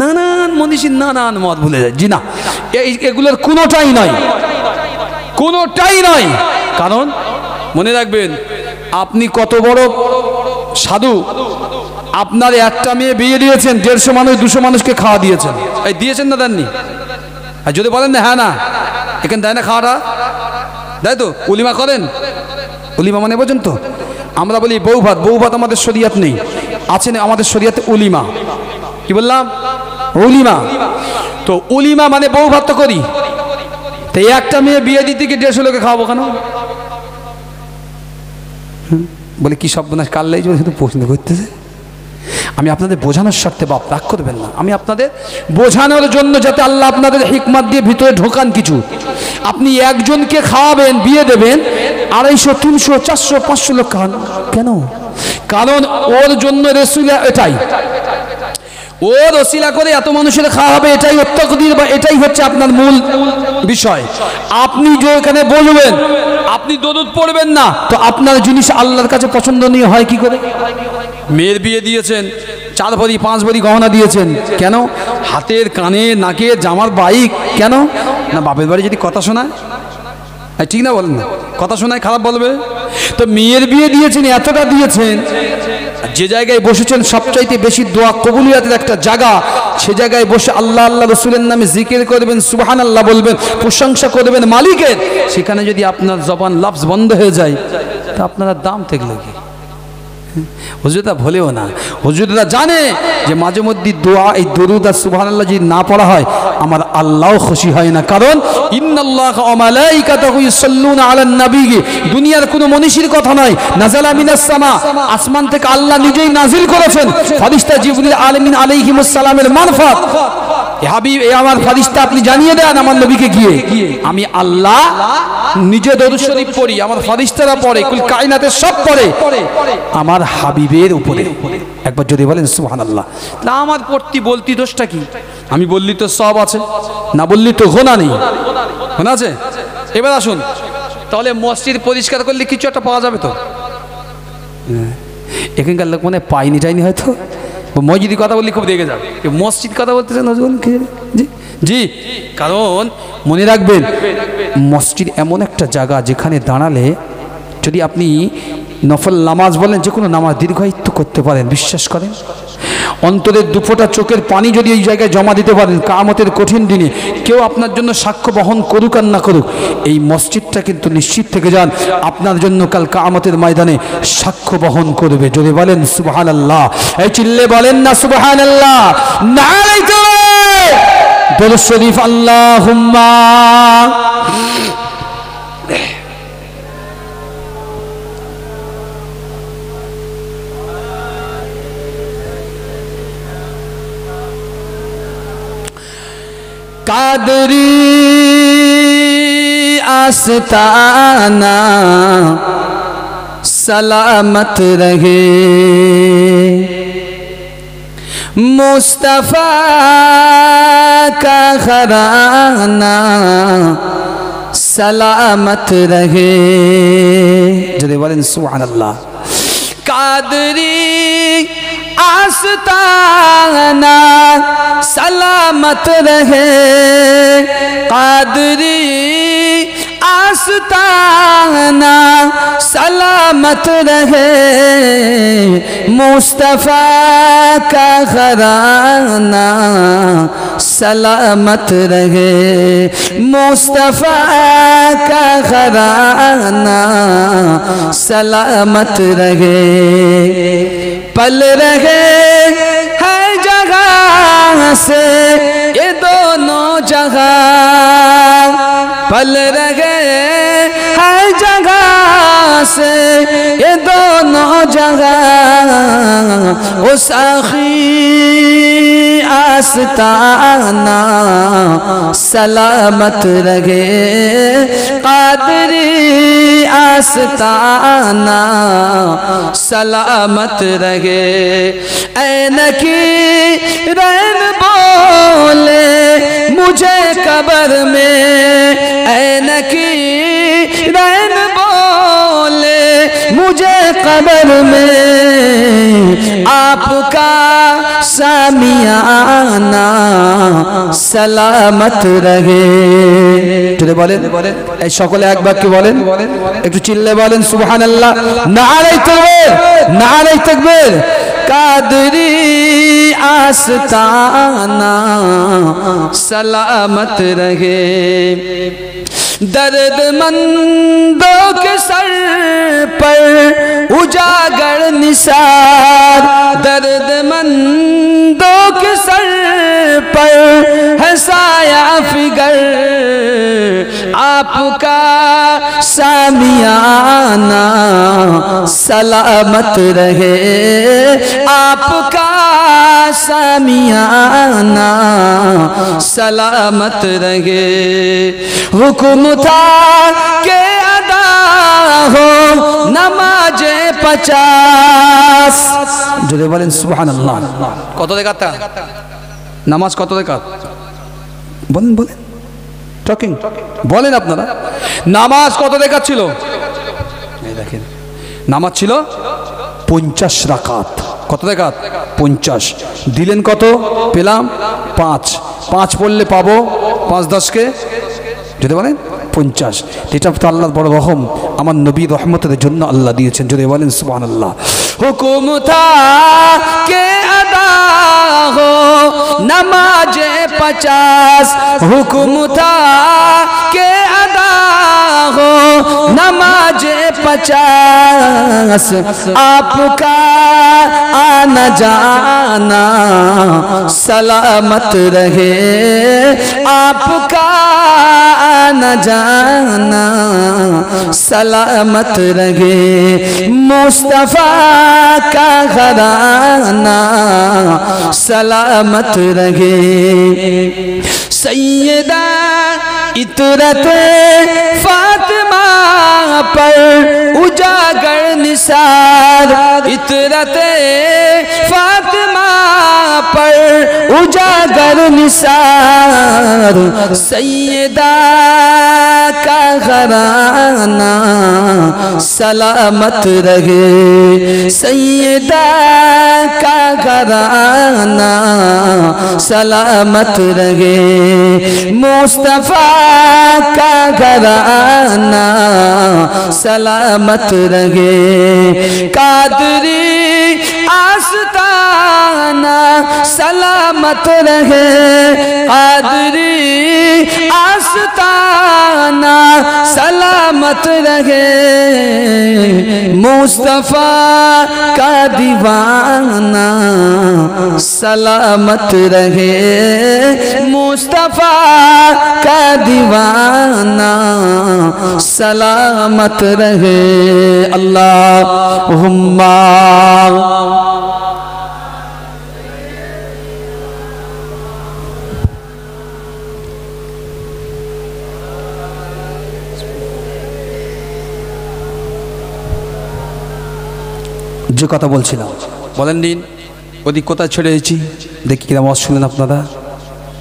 নানান মনীষীর নানান মত ভুলে যায়। জি না, এগুলোর কোনোটাই নয়, কোনোটাই নয়। কারণ মনে রাখবেন, আপনি কত বড় সাধু, আপনার একটা মেয়ে বিয়ে দিয়েছেন, 150 মানুষ 200 মানুষকে খাওয়া দিয়েছেন, এই দিয়েছেন না দেননি? আর যদি বলেন না হ্যাঁ না এখানে দেয় না খাওয়াটা, দেয় তো? উলিমা করেন? উলিমা মানে বোঝেন তো? আমরা বলি বউ ভাত, বউ ভাত আমাদের শরিয়াত নেই, আছে না আমাদের শরিয়াতে উলিমা। কি বললাম? উলিমা। তো উলিমা মানে বউ ভাত তো করি, তো একটা মেয়ে বিয়ে দিতে গিয়ে 150 লোকে খাওয়াবো কেন? বলে কি সর্বনাশ কাল্লাই শুধু প্রশ্ন করতেছে। আমি আপনাদের বোঝানোর স্বার্থে বাপ রাগ করবেন না, আমি আপনাদের বোঝানোর জন্য, যাতে আল্লাহ আপনাদের হিকমত দিয়ে ভিতরে ঢোকান কিছু। আপনি একজনকে খাওয়াবেন, বিয়ে দেবেন, 250, 300, 400, 500 লোক খান কেন? কারণ ওর জন্য রসুলা, এটাই ওর ওসিলা করে এত মানুষের খাওয়া হবে, এটাই তাকদীর, বা এটাই হচ্ছে আপনার মূল বিষয়। আপনি যে এখানে বলবেন, আপনি দরুদ পড়বেন না, তো আপনার জিনিস আল্লাহর কাছে পছন্দনীয় হয় কি করে? মেয়ের বিয়ে দিয়েছেন, 4 ভরি 5 ভরি গহনা দিয়েছেন, কেন? হাতের, কানে, নাকে, জামার বাইক, কেন? না বাপের বাড়ি যদি কথা শোনায়, ঠিক না বলেন না? কথা শোনায় খারাপ বলবে। তো মেয়ের বিয়ে দিয়েছেন, এতটা দিয়েছেন, যে জায়গায় বসেছেন সবচাইতে বেশি দোয়া কবুলিয়াতের একটা জায়গা, সে জায়গায় বসে আল্লাহ আল্লাহ রসুলের নামে জিকির করবেন, সুবহানাল্লাহ বলবেন, প্রশংসা করবেন মালিকের, সেখানে যদি আপনার জবান লফজ বন্ধ হয়ে যায়, তা আপনারা দাম থাকলে কি? হুজুররা ভুলেও না, হুজুররা জানে যে মাঝে মধ্যে দোয়া, এই দরুদ আর সুবহানাল্লাহ যদি না পড়া হয় আমার আল্লাহ খুশি হয় না। কারণ ইন্নাল্লাহা ওয়া মালাইকাতাহু ইউসাল্লুনা আলান নবী, দুনিয়ার কোনো মনীষীর কথা নয়, নাযালা মিনাস সামা, আসমান থেকে আল্লাহ নিজেই নাজিল করেছেন ফেরেশতা জিবরিল আলামিন আলাইহিমুস সালামের মারফত, এ হাবিব, এ আমার ফেরেশতা আপনি জানিয়ে দেন আমার নবীকে গিয়ে, আমি আল্লাহ নিজে দরুদ শরীফ পড়ি, আমার ফেরেশতারা পড়ে, কুল কায়নাতের সব পড়ে আমার হাবিবের উপরে। একবার যদি বলেন সুবহানাল্লাহ। না আমার পড়তি বলতি দোষটা কি? আমি বললি তো সব আছে, না বললি তো গোনা নেই, গোনা আছে। এবার আসুন, তাহলে মসজিদ পরিষ্কার করলে কিছু একটা পাওয়া যাবে তো? এখানকার লোক মানে পাইনি টাইনি হয়তো, মসজিদের কথা বললে খুব রেগে যাবে। মসজিদ কথা বলতেছেন জি জি, কারণ মনে রাখবেন মসজিদ এমন একটা জায়গা যেখানে দাঁড়ালে যদি আপনি নফল নামাজ বলেন, যে কোনো নামাজ দীর্ঘায়িত্ব করতে পারেন, বিশ্বাস করেন অন্তরের দুফোঁটা চোখের পানি যদি এই জায়গায় জমা দিতে পারেন, কিয়ামতের কঠিন দিনে কেউ আপনার জন্য সাক্ষ্য বহন করুক আর না করুক, এই মসজিদটা কিন্তু নিশ্চিত থেকে যান আপনার জন্য কাল কিয়ামতের ময়দানে সাক্ষ্য বহন করবে। যদি বলেন সুবহানাল্লাহ, এই চিল্লে বলেন না সুবহানাল্লাহ, নারে দরুদ শরীফ আল্লাহুম্মা। कादरी आस्ताना सलामत रहे, मुस्तफा का घराना सलामत रहे। जदे बोलें सुभानअल्लाह। कादरी आस्ताना सलामत रहे, कादरी आस्ताना सलामत रहे, मुस्तफा का घराना सलामत रहे, मुस्तफा का घराना सलामत रहे। पल रहे है जगह से ये दोनों जगह, पल रहे है जगह से ये दोनों जगह ओ साखी आस्ताना सलामत रहे कादरी आस्ताना सलामत रहे ऐनकी रैन बोले मुझे कब्र में ऐनकी रैन बोले मुझे कब्र में आपका सामियाना सलामत रहे चले बोलें সকলে এক বাক্যে বলেন একটু চিল্লে বলেন সুবহানাল্লাহ নারে তাকবীর নারে তাকবীর कादरी आस्ताना सलामत रहे दर्दमंदों के सर पर उजागर निसार दर्दमंदों के सर पर है साया फिगर आपका सामियाना सलामत रहे आपका सामियाना सलामत रहे हुक्म था के अदा हो नमाजे 50 जोरे बोलें सुबहानाल्लाह কত রাকাত নামাজ কত রাকাত বলেন বলেন টকিং বলেন আপনারা নামাজ কত রাকাত ছিল এই দেখেন নামাজ ছিল 50 রাকাত কত রাকাত 50 দিলেন কত পেলাম 5 5 পড়লে পাবো 5 10 কে যদি বলেন 50 এটা তো আল্লাহর বড় রহম আমার নবী রহমতের জন্য আল্লাহ দিয়েছেন যদি বলেন সুবহানাল্লাহ হুকুম থা কে আদা हो नमाजे 50 हुक्म था के अदा हो नमाजे 50 आपका आना जाना सलामत रहे आपका आना जाना सलामत रहे मुस्तफा का घराना सलामत रहे सैयदा इतरत फातिमा पर उजागर निसार इतरत फातिमा पर उजागर निसार सैयदा का घराना सलामत रहे सैयदा का घराना सलामत रहे मुस्तफा का घराना सलामत रहे कादरी आस्ताना सलामत रहे कादरी आस्ताना सलामत रहे मुस्तफा का दीवाना सलामत रहे मुस्तफा का दीवाना सलामत रहे अल्लाहुम्मा যে কথা বলছিলাম বলেন দিন ওদিক কোথায় ছেড়ে এসেছি দেখি কিরম আওয়াজ শুনলেন আপনারা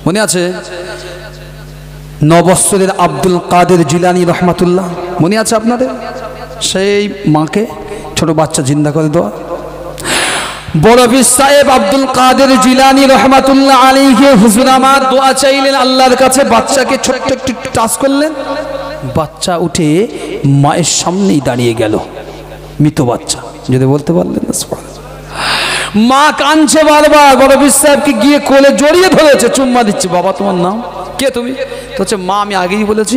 মনে আছে 9 বছরের আব্দুল কাদের জিলানী রহমাতুল্লাহ মনে আছে আপনাদের সেই মাকে ছোট বাচ্চা জিন্দা করে দেওয়া বড় পীর সাহেব আব্দুল কাদের জিলানী রহমাতুল্লাহ আলাইহি হুজুর আমার দোয়া চাইলেন আল্লাহর কাছে বাচ্চাকে ছোট্ট একটু টাচ করলেন বাচ্চা উঠে মায়ের সামনেই দাঁড়িয়ে গেল মৃত বাচ্চা যদি বলতে পারলেন না মা কাঁদছে বারবার বড় পীর সাহেবকে গিয়ে কোলে জড়িয়ে ধরেছে চুম্মা দিচ্ছে বাবা তোমার নাম কে তুমি তো হচ্ছে মা আমি আগেই বলেছি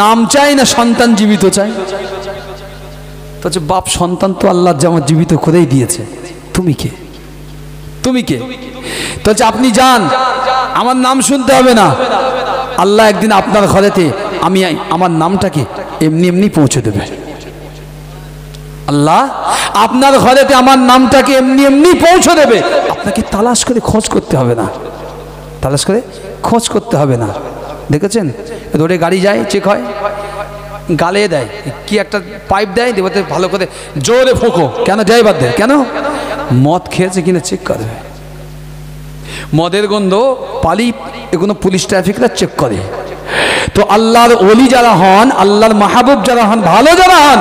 নাম চাই না সন্তান জীবিত চাই তো হচ্ছে বাপ সন্তান তো আল্লাহ যেমন জীবিত করেই দিয়েছে তুমি কে তুমি কে তো হচ্ছে আপনি যান আমার নাম শুনতে হবে না আল্লাহ একদিন আপনার ঘরেতে আমি আমার নামটাকে এমনি এমনি পৌঁছে দেবে আল্লাহ আপনার ঘরেতে আমার নামটাকে এমনি এমনি পৌঁছে দেবে, আপনাকে তালাশ করে খোঁজ করতে হবে না, তালাশ করে খোঁজ করতে হবে না। দেখেছেন রোডে গাড়ি যায়, চেক হয়, গালে দেয় কি একটা পাইপ দেয়, দেবতে ভালো করে জোরে ফোঁকো, কেন ড্রাইভার দেয়, কেন মদ খেয়েছে কিনা চেক করবে। মদের গন্ধ পালি এগুলো পুলিশ ট্রাফিকরা চেক করে। তো আল্লাহর ওলি যারা হন, আল্লাহর মাহবুব যারা হন, ভালো যারা হন,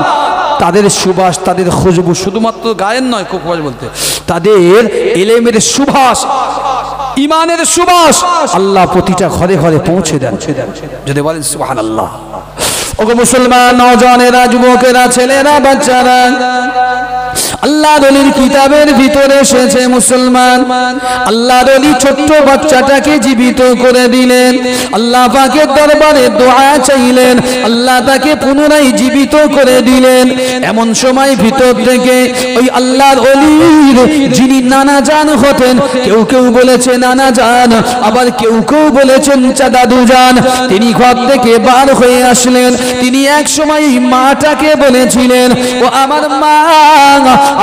তাদের সুবাস, তাদের খুশবু শুধুমাত্র গায়ের নয়, খুব বলতে তাদের ইলমের সুবাস, ইমানের সুবাস আল্লাহ প্রতিটা ঘরে ঘরে পৌঁছে দেন। যদি বলেন সুবহানাল্লাহ। ওগো মুসলমান নওজওয়ানেরা, যুবকেরা, ছেলেরা, বাচ্চারা, আল্লাহর ওলির কিতাবের ভিতরে এসেছে মুসলমান, আল্লাহর ওলি ছোট্ট বাচ্চাটাকে জীবিত করে দিলেন, আল্লাহ পাকের দরবারে দোয়া চাইলেন, আল্লাহ তাকে পুনরায় জীবিত করে দিলেন। এমন সময় ভিতর থেকে ওই আল্লাহর ওলির যিনি নানা জান হতেন, কেউ কেউ বলেছে নানা জান, আবার কেউ কেউ বলেছেন দাদু জান, তিনি ঘর থেকে বার হয়ে আসলেন। তিনি এক সময় মাটাকে বলেছিলেন, ও আমার মা,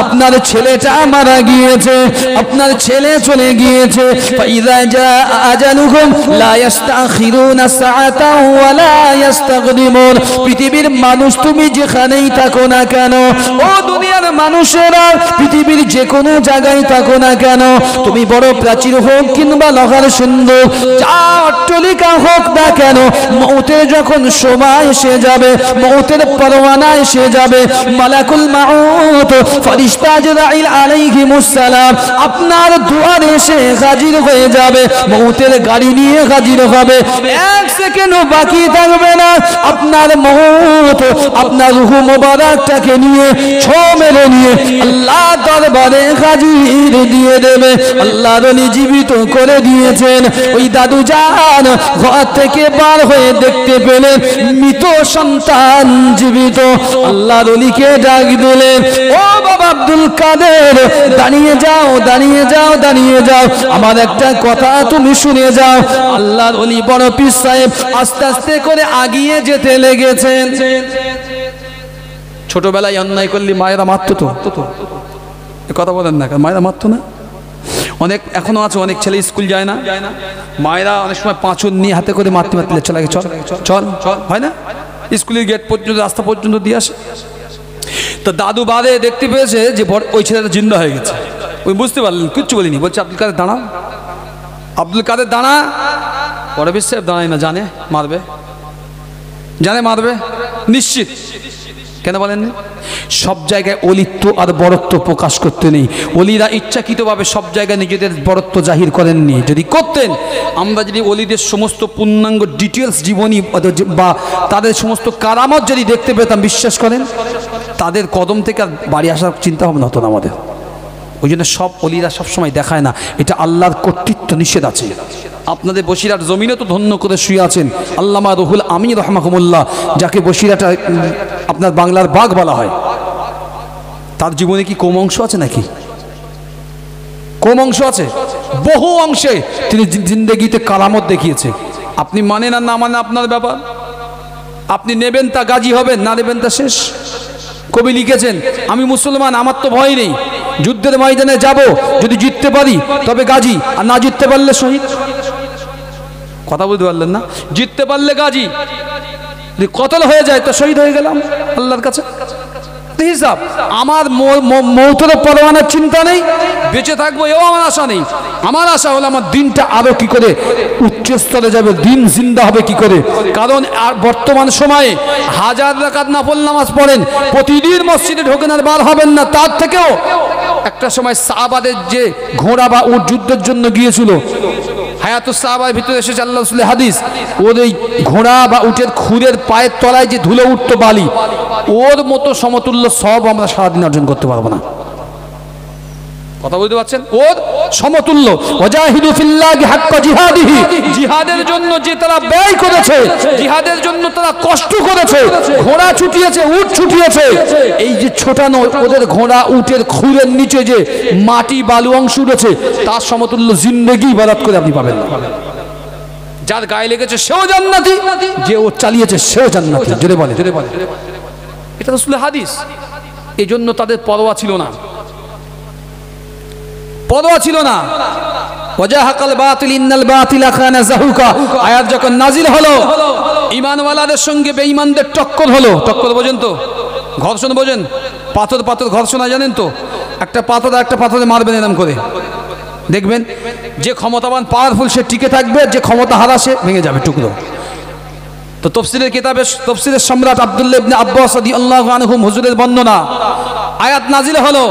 আপনার ছেলেটা মারা গিয়েছে, আপনার ছেলে চলে গিয়েছে। ফাইযা জা আজালুহুম লা ইস্তাখিরুনা সাআতাও ওয়া লা ইস্তাকদিমুন। পৃথিবীর মানুষ তুমি যেখানেই থাকো না কেন, ও দুনিয়ার মানুষেরা পৃথিবীর যে কোনো জায়গায় থাকো না কেন, তুমি বড় প্রাচীর হোক কিংবা লোহার সুন্দর, যা অট্টালিকা হোক না কেন, মউতের যখন সময় এসে যাবে, মউতের পরওয়ানা এসে যাবে, মালাকুল মাউত ফেরেশতা জিবরাইল আলাইহিমুস সালাম আপনার দুয়ারে এসে হাজির হয়ে যাবে, মউতের গাড়ি নিয়ে হাজির হবে, এক সেকেন্ডও বাকি থাকবে না। আপনার মউত আপনার রূহ মোবারকটাকে নিয়ে ছো মেরে নিয়ে আল্লাহ দরবারে হাজির দিয়ে দেবে। আল্লাহর ওলি জীবিত করে দিয়েছেন। ওই দাদু জান ঘর থেকে বার হয়ে দেখতে পেলেন মৃত সন্তান জীবিত। আল্লাহর ওলিকে ডাক দিলেন, ও বাবা আব্দুল কাদের, দাঁড়িয়ে যাও, দাঁড়িয়ে যাও, দাঁড়িয়ে যাও, আমার একটা কথা তুমি শুনে যাও। আল্লাহর ওলি বড় পীর সাহেব আস্তে আস্তে করে আগিয়ে যেতে লেগেছেন। ছোটবেলায় অন্যায় করলে মায়েরা মারতো তো, কথা বলেন না, মায়েরা মারতো না? অনেক এখনো আছে, অনেক ছেলে স্কুল যায় না, মায়েরা অনেক সময় পাঁচন নিয়ে হাতে করে মারতে মারতে চলে গেছে, চল চল চল, হয় না? স্কুলের গেট পর্যন্ত, রাস্তা পর্যন্ত দিয়ে আসে। তো দাদু বাদে দেখতে পেয়েছে যে ওই ছেলেটা জিন্দা হয়ে গেছে। ওই বুঝতে পারলেন, কিচ্ছু বলিনি, বলছে আব্দুল কাদের দাঁড়া, আব্দুল কাদের দাঁড়া। পরে বিশ্বাস দাঁড়ায় না, জানে মারবে, জানে মারবে নিশ্চিত। কেন বলেন? সব জায়গায় অলিত্ব আর বড়ত্ব প্রকাশ করতে নেই। অলিরা ইচ্ছাকৃতভাবে সব জায়গায় নিজেদের বড়ত্ব জাহির করেননি। যদি করতেন, আমরা যদি অলিদের সমস্ত পূর্ণাঙ্গ ডিটেলস জীবনী বা তাদের সমস্ত কারামত যদি দেখতে পেতাম, বিশ্বাস করেন তাদের কদম থেকে আর বাড়ি আসার চিন্তা ভাবনা হতো না আমাদের। ওই জন্য সব অলিরা সবসময় দেখায় না, এটা আল্লাহর কর্তৃত্ব নিষেধ আছে। আপনাদের বসিরার জমিনে তো ধন্য করে শুয়ে আছেন আল্লামা রুহুল আমিন রহমাহুল্লাহ, যাকে বসিরাটা আপনার বাংলার বাঘ বলা হয়। তার জীবনে কি কম অংশ আছে নাকি? কম অংশ আছে? বহু অংশে তিনি জিন্দেগিতে কারামত দেখিয়েছে। আপনি মানেন আর না মানে আপনার ব্যাপার। আপনি নেবেন তা গাজী হবেন, না নেবেন তা শেষ। কবি লিখেছেন, আমি মুসলমান, আমার তো ভয় নেই, যুদ্ধের ময়দানে যাব, যদি জিততে পারি তবে গাজী, আর না জিততে পারলে শহীদ। কথা বলতে পারলেন না? জিততে পারলে গাজী, যদি কতল হয়ে যায় তো শহীদ হয়ে গেলাম আল্লাহর কাছে। হিসাব আমার মৌতের পরোয়ানার চিন্তা নেই, বেঁচে থাকবো এও আমার আশা নেই। আমার আশা হলো আমার দিনটা আরো কি করে উচ্চ স্তরে যাবে, দিন জিন্দা হবে কি করে। কারণ আর বর্তমান সময়ে হাজার রাকাত নফল নামাজ পড়েন, প্রতিদিন মসজিদে ঢোকেন আর বার হবেন না। তার থেকেও একটা সময় সাহাবাদের যে ঘোড়া বা উট যুদ্ধের জন্য গিয়েছিল, হায়াতুস সাহাবার ভিতরে এসেছে আল্লাহ রাসূলের হাদিস, ওর ওই ঘোড়া বা উটের খুরের পায়ের তলায় যে ধুলো উঠতো বালি, ওর মতো সমতুল্য সব আমরা সারাদিন অর্জন করতে পারবো না। কথা বলতে পারছেন? ওর সমতুল্য। ওয়াজাহিদু ফিল্লাহি হাক্কা জিহাদিহি, জিহাদের জন্য যে তারা ব্যয় করেছে, জিহাদের জন্য তারা কষ্ট করেছে, ঘোড়া ছুটিয়েছে, উট ছুটিয়েছে, এই যে ছোটানো ওদের ঘোড়া উটের খুরের নিচে যে মাটি বালু অংশ উঠেছে, তার সমতুল্য জিন্দেগি ইবাদত করে আপনি পাবেন না। যার গায়ে লেগেছে সেও জান্নাতি, যে ও চালিয়েছে সেও জান্নাতি। জোরে বলে, এটা রাসূলের হাদিস। এজন্য তাদের পরোয়া ছিল না, পরোয়া ছিল না। ওয়াজাহাকাল বাতিল ইন্নাল বাতিলা কানা যাহুকা আয়াত যখন নাজিল হলো, ঈমানওয়ালাদের সঙ্গে বেঈমানদের টক্কর হলো। টক্কর বোঝেন তো? ঘর্ষণ বোঝেন? পাথর পাথর ঘর্ষণ জানেন তো? একটা পাথর একটা পাথরে মারবেন এরকম করে, দেখবেন যে ক্ষমতাবান পাওয়ারফুল সে টিকে থাকবে, যে ক্ষমতা হারা সে ভেঙে যাবে টুকরো। তো তফসিরের কিতাবে তফসিরের সম্রাট আব্দুল্লাহ ইবনে আব্বাস রাদিয়াল্লাহু আনহু হুজুরের বর্ণনা, আয়াত নাজিল হলো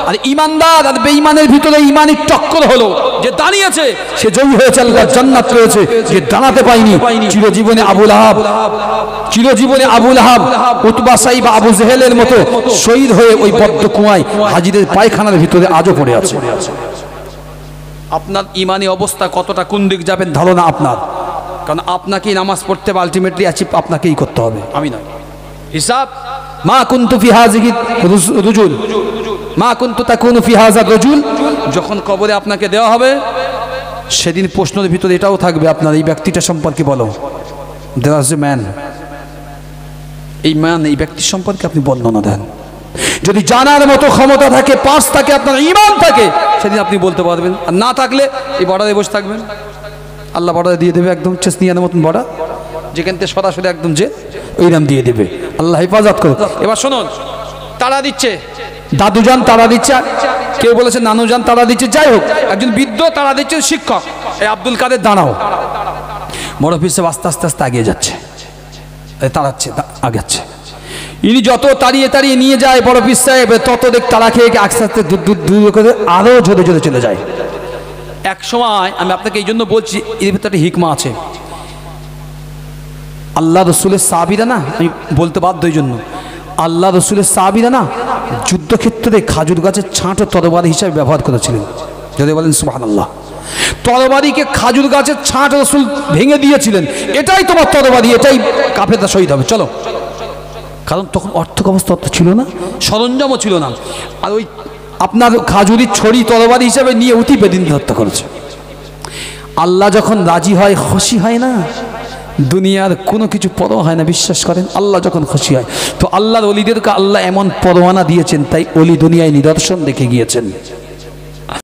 আর ঈমানদার আর বেঈমানের ভিতরে ঈমানি টক্কর হলো। যে দাঁড়িয়েছে সে জয়ী হয়েছে, আল্লাহর জান্নাত রয়েছে। যে দাঁড়াতে পায়নি চিরজীবনে আবু লাহাব, চিরজীবনে আবু লাহাব, উতবা সাইবা আবু জেহেলের মতো শহীদ হয়ে ওই বদ্ধ কুয়ায় হাজিদের পায়খানার ভিতরে আজও পড়ে আছে। আপনার ঈমানি অবস্থা কতটা কোন দিক যাবেন ধারণা আপনার, কারণ আপনাকেই নামাজ পড়তে হবে, আলটিমেটলি অ্যাচিভ আপনাকেই করতে হবে, আমি নয়। হিসাব মা কুনতু ফি হাযিহি রুজুল মা কুনতু তাকুনু ফি হাযা রুজুল, যখন কবরে আপনাকে দেওয়া হবে সেদিন প্রশ্নের ভিতরে এটাও থাকবে আপনার এই ব্যক্তিটা সম্পর্কে বলো, দেয়ার ইজ এ ম্যান, এই ম্যান এই ব্যক্তি সম্পর্কে আপনি বর্ণনা দেন। যদি জানার মতো ক্ষমতা থাকে, পাস থাকে, আপনার ঈমান থাকে, সেদিন আপনি বলতে পারবেন। আর না থাকলে এই বর্ডারে বসে থাকবেন, আল্লাহ বর্ডারে দিয়ে দেবে একদম চেসনিয়ানের মতন বর্ডার, যেখান থেকে সরাসরি একদম যে ওই নাম দিয়ে দেবে। আল্লাহ হেফাজত করুন। এবার শুনুন, তারা দিচ্ছে, দাদুজান তারা দিচ্ছে, কেউ বলেছে নানুজান তারা দিচ্ছে, যাই হোক একজন বৃদ্ধ তারা দিচ্ছে, শিক্ষক এই আব্দুল কাদের দাঁড়াও। বড় পীর সাহেব আস্তে আস্তে আস্তে এগিয়ে যাচ্ছে, তাড়াচ্ছে, আগাচ্ছে। ইনি যত তাড়িয়ে তাড়িয়ে নিয়ে যায় বড় পীর সাহেব, তত দেখ তারা খেয়ে আস্তে আস্তে দূর করে আরো জোরে জোরে চলে যায়। এক সময় আমি আপনাকে এই জন্য বলছি, এর ভিতরে একটা হিকমা আছে। আল্লাহ রসুলের সাহাবীরা না, আমি বলতে বাধ্য এই জন্য, আল্লাহ রসুলের সাহাবীরা না যুদ্ধক্ষেত্রে খাজুর গাছের ছাঁটও তরবারি হিসাবে ব্যবহার করেছিলেন। যদি বলেন সুবহানাল্লাহ, তরবারিকে খাজুর গাছের ছাঁট রসুল ভেঙে দিয়েছিলেন, এটাই তোমার তরবারি, এটাই কাফেররা শহীদ হবে, চলো। কারণ তখন অর্থক অবস্থা ছিল না, সরঞ্জামও ছিল না। আর ওই আপনার খাজুরি ছড়ি তরবারি হিসাবে নিয়ে অতি বেদিন হত্যা করেছে। আল্লাহ যখন রাজি হয়, খুশি হয় না, দুনিয়ার কোনো কিছু পরোয়া হয় না, বিশ্বাস করেন। আল্লাহ যখন খুশি হয়, তো আল্লাহর ওলিদেরকে আল্লাহ এমন পরোয়ানা দিয়েছেন, তাই ওলি দুনিয়ায় নিদর্শন দেখে গিয়েছেন।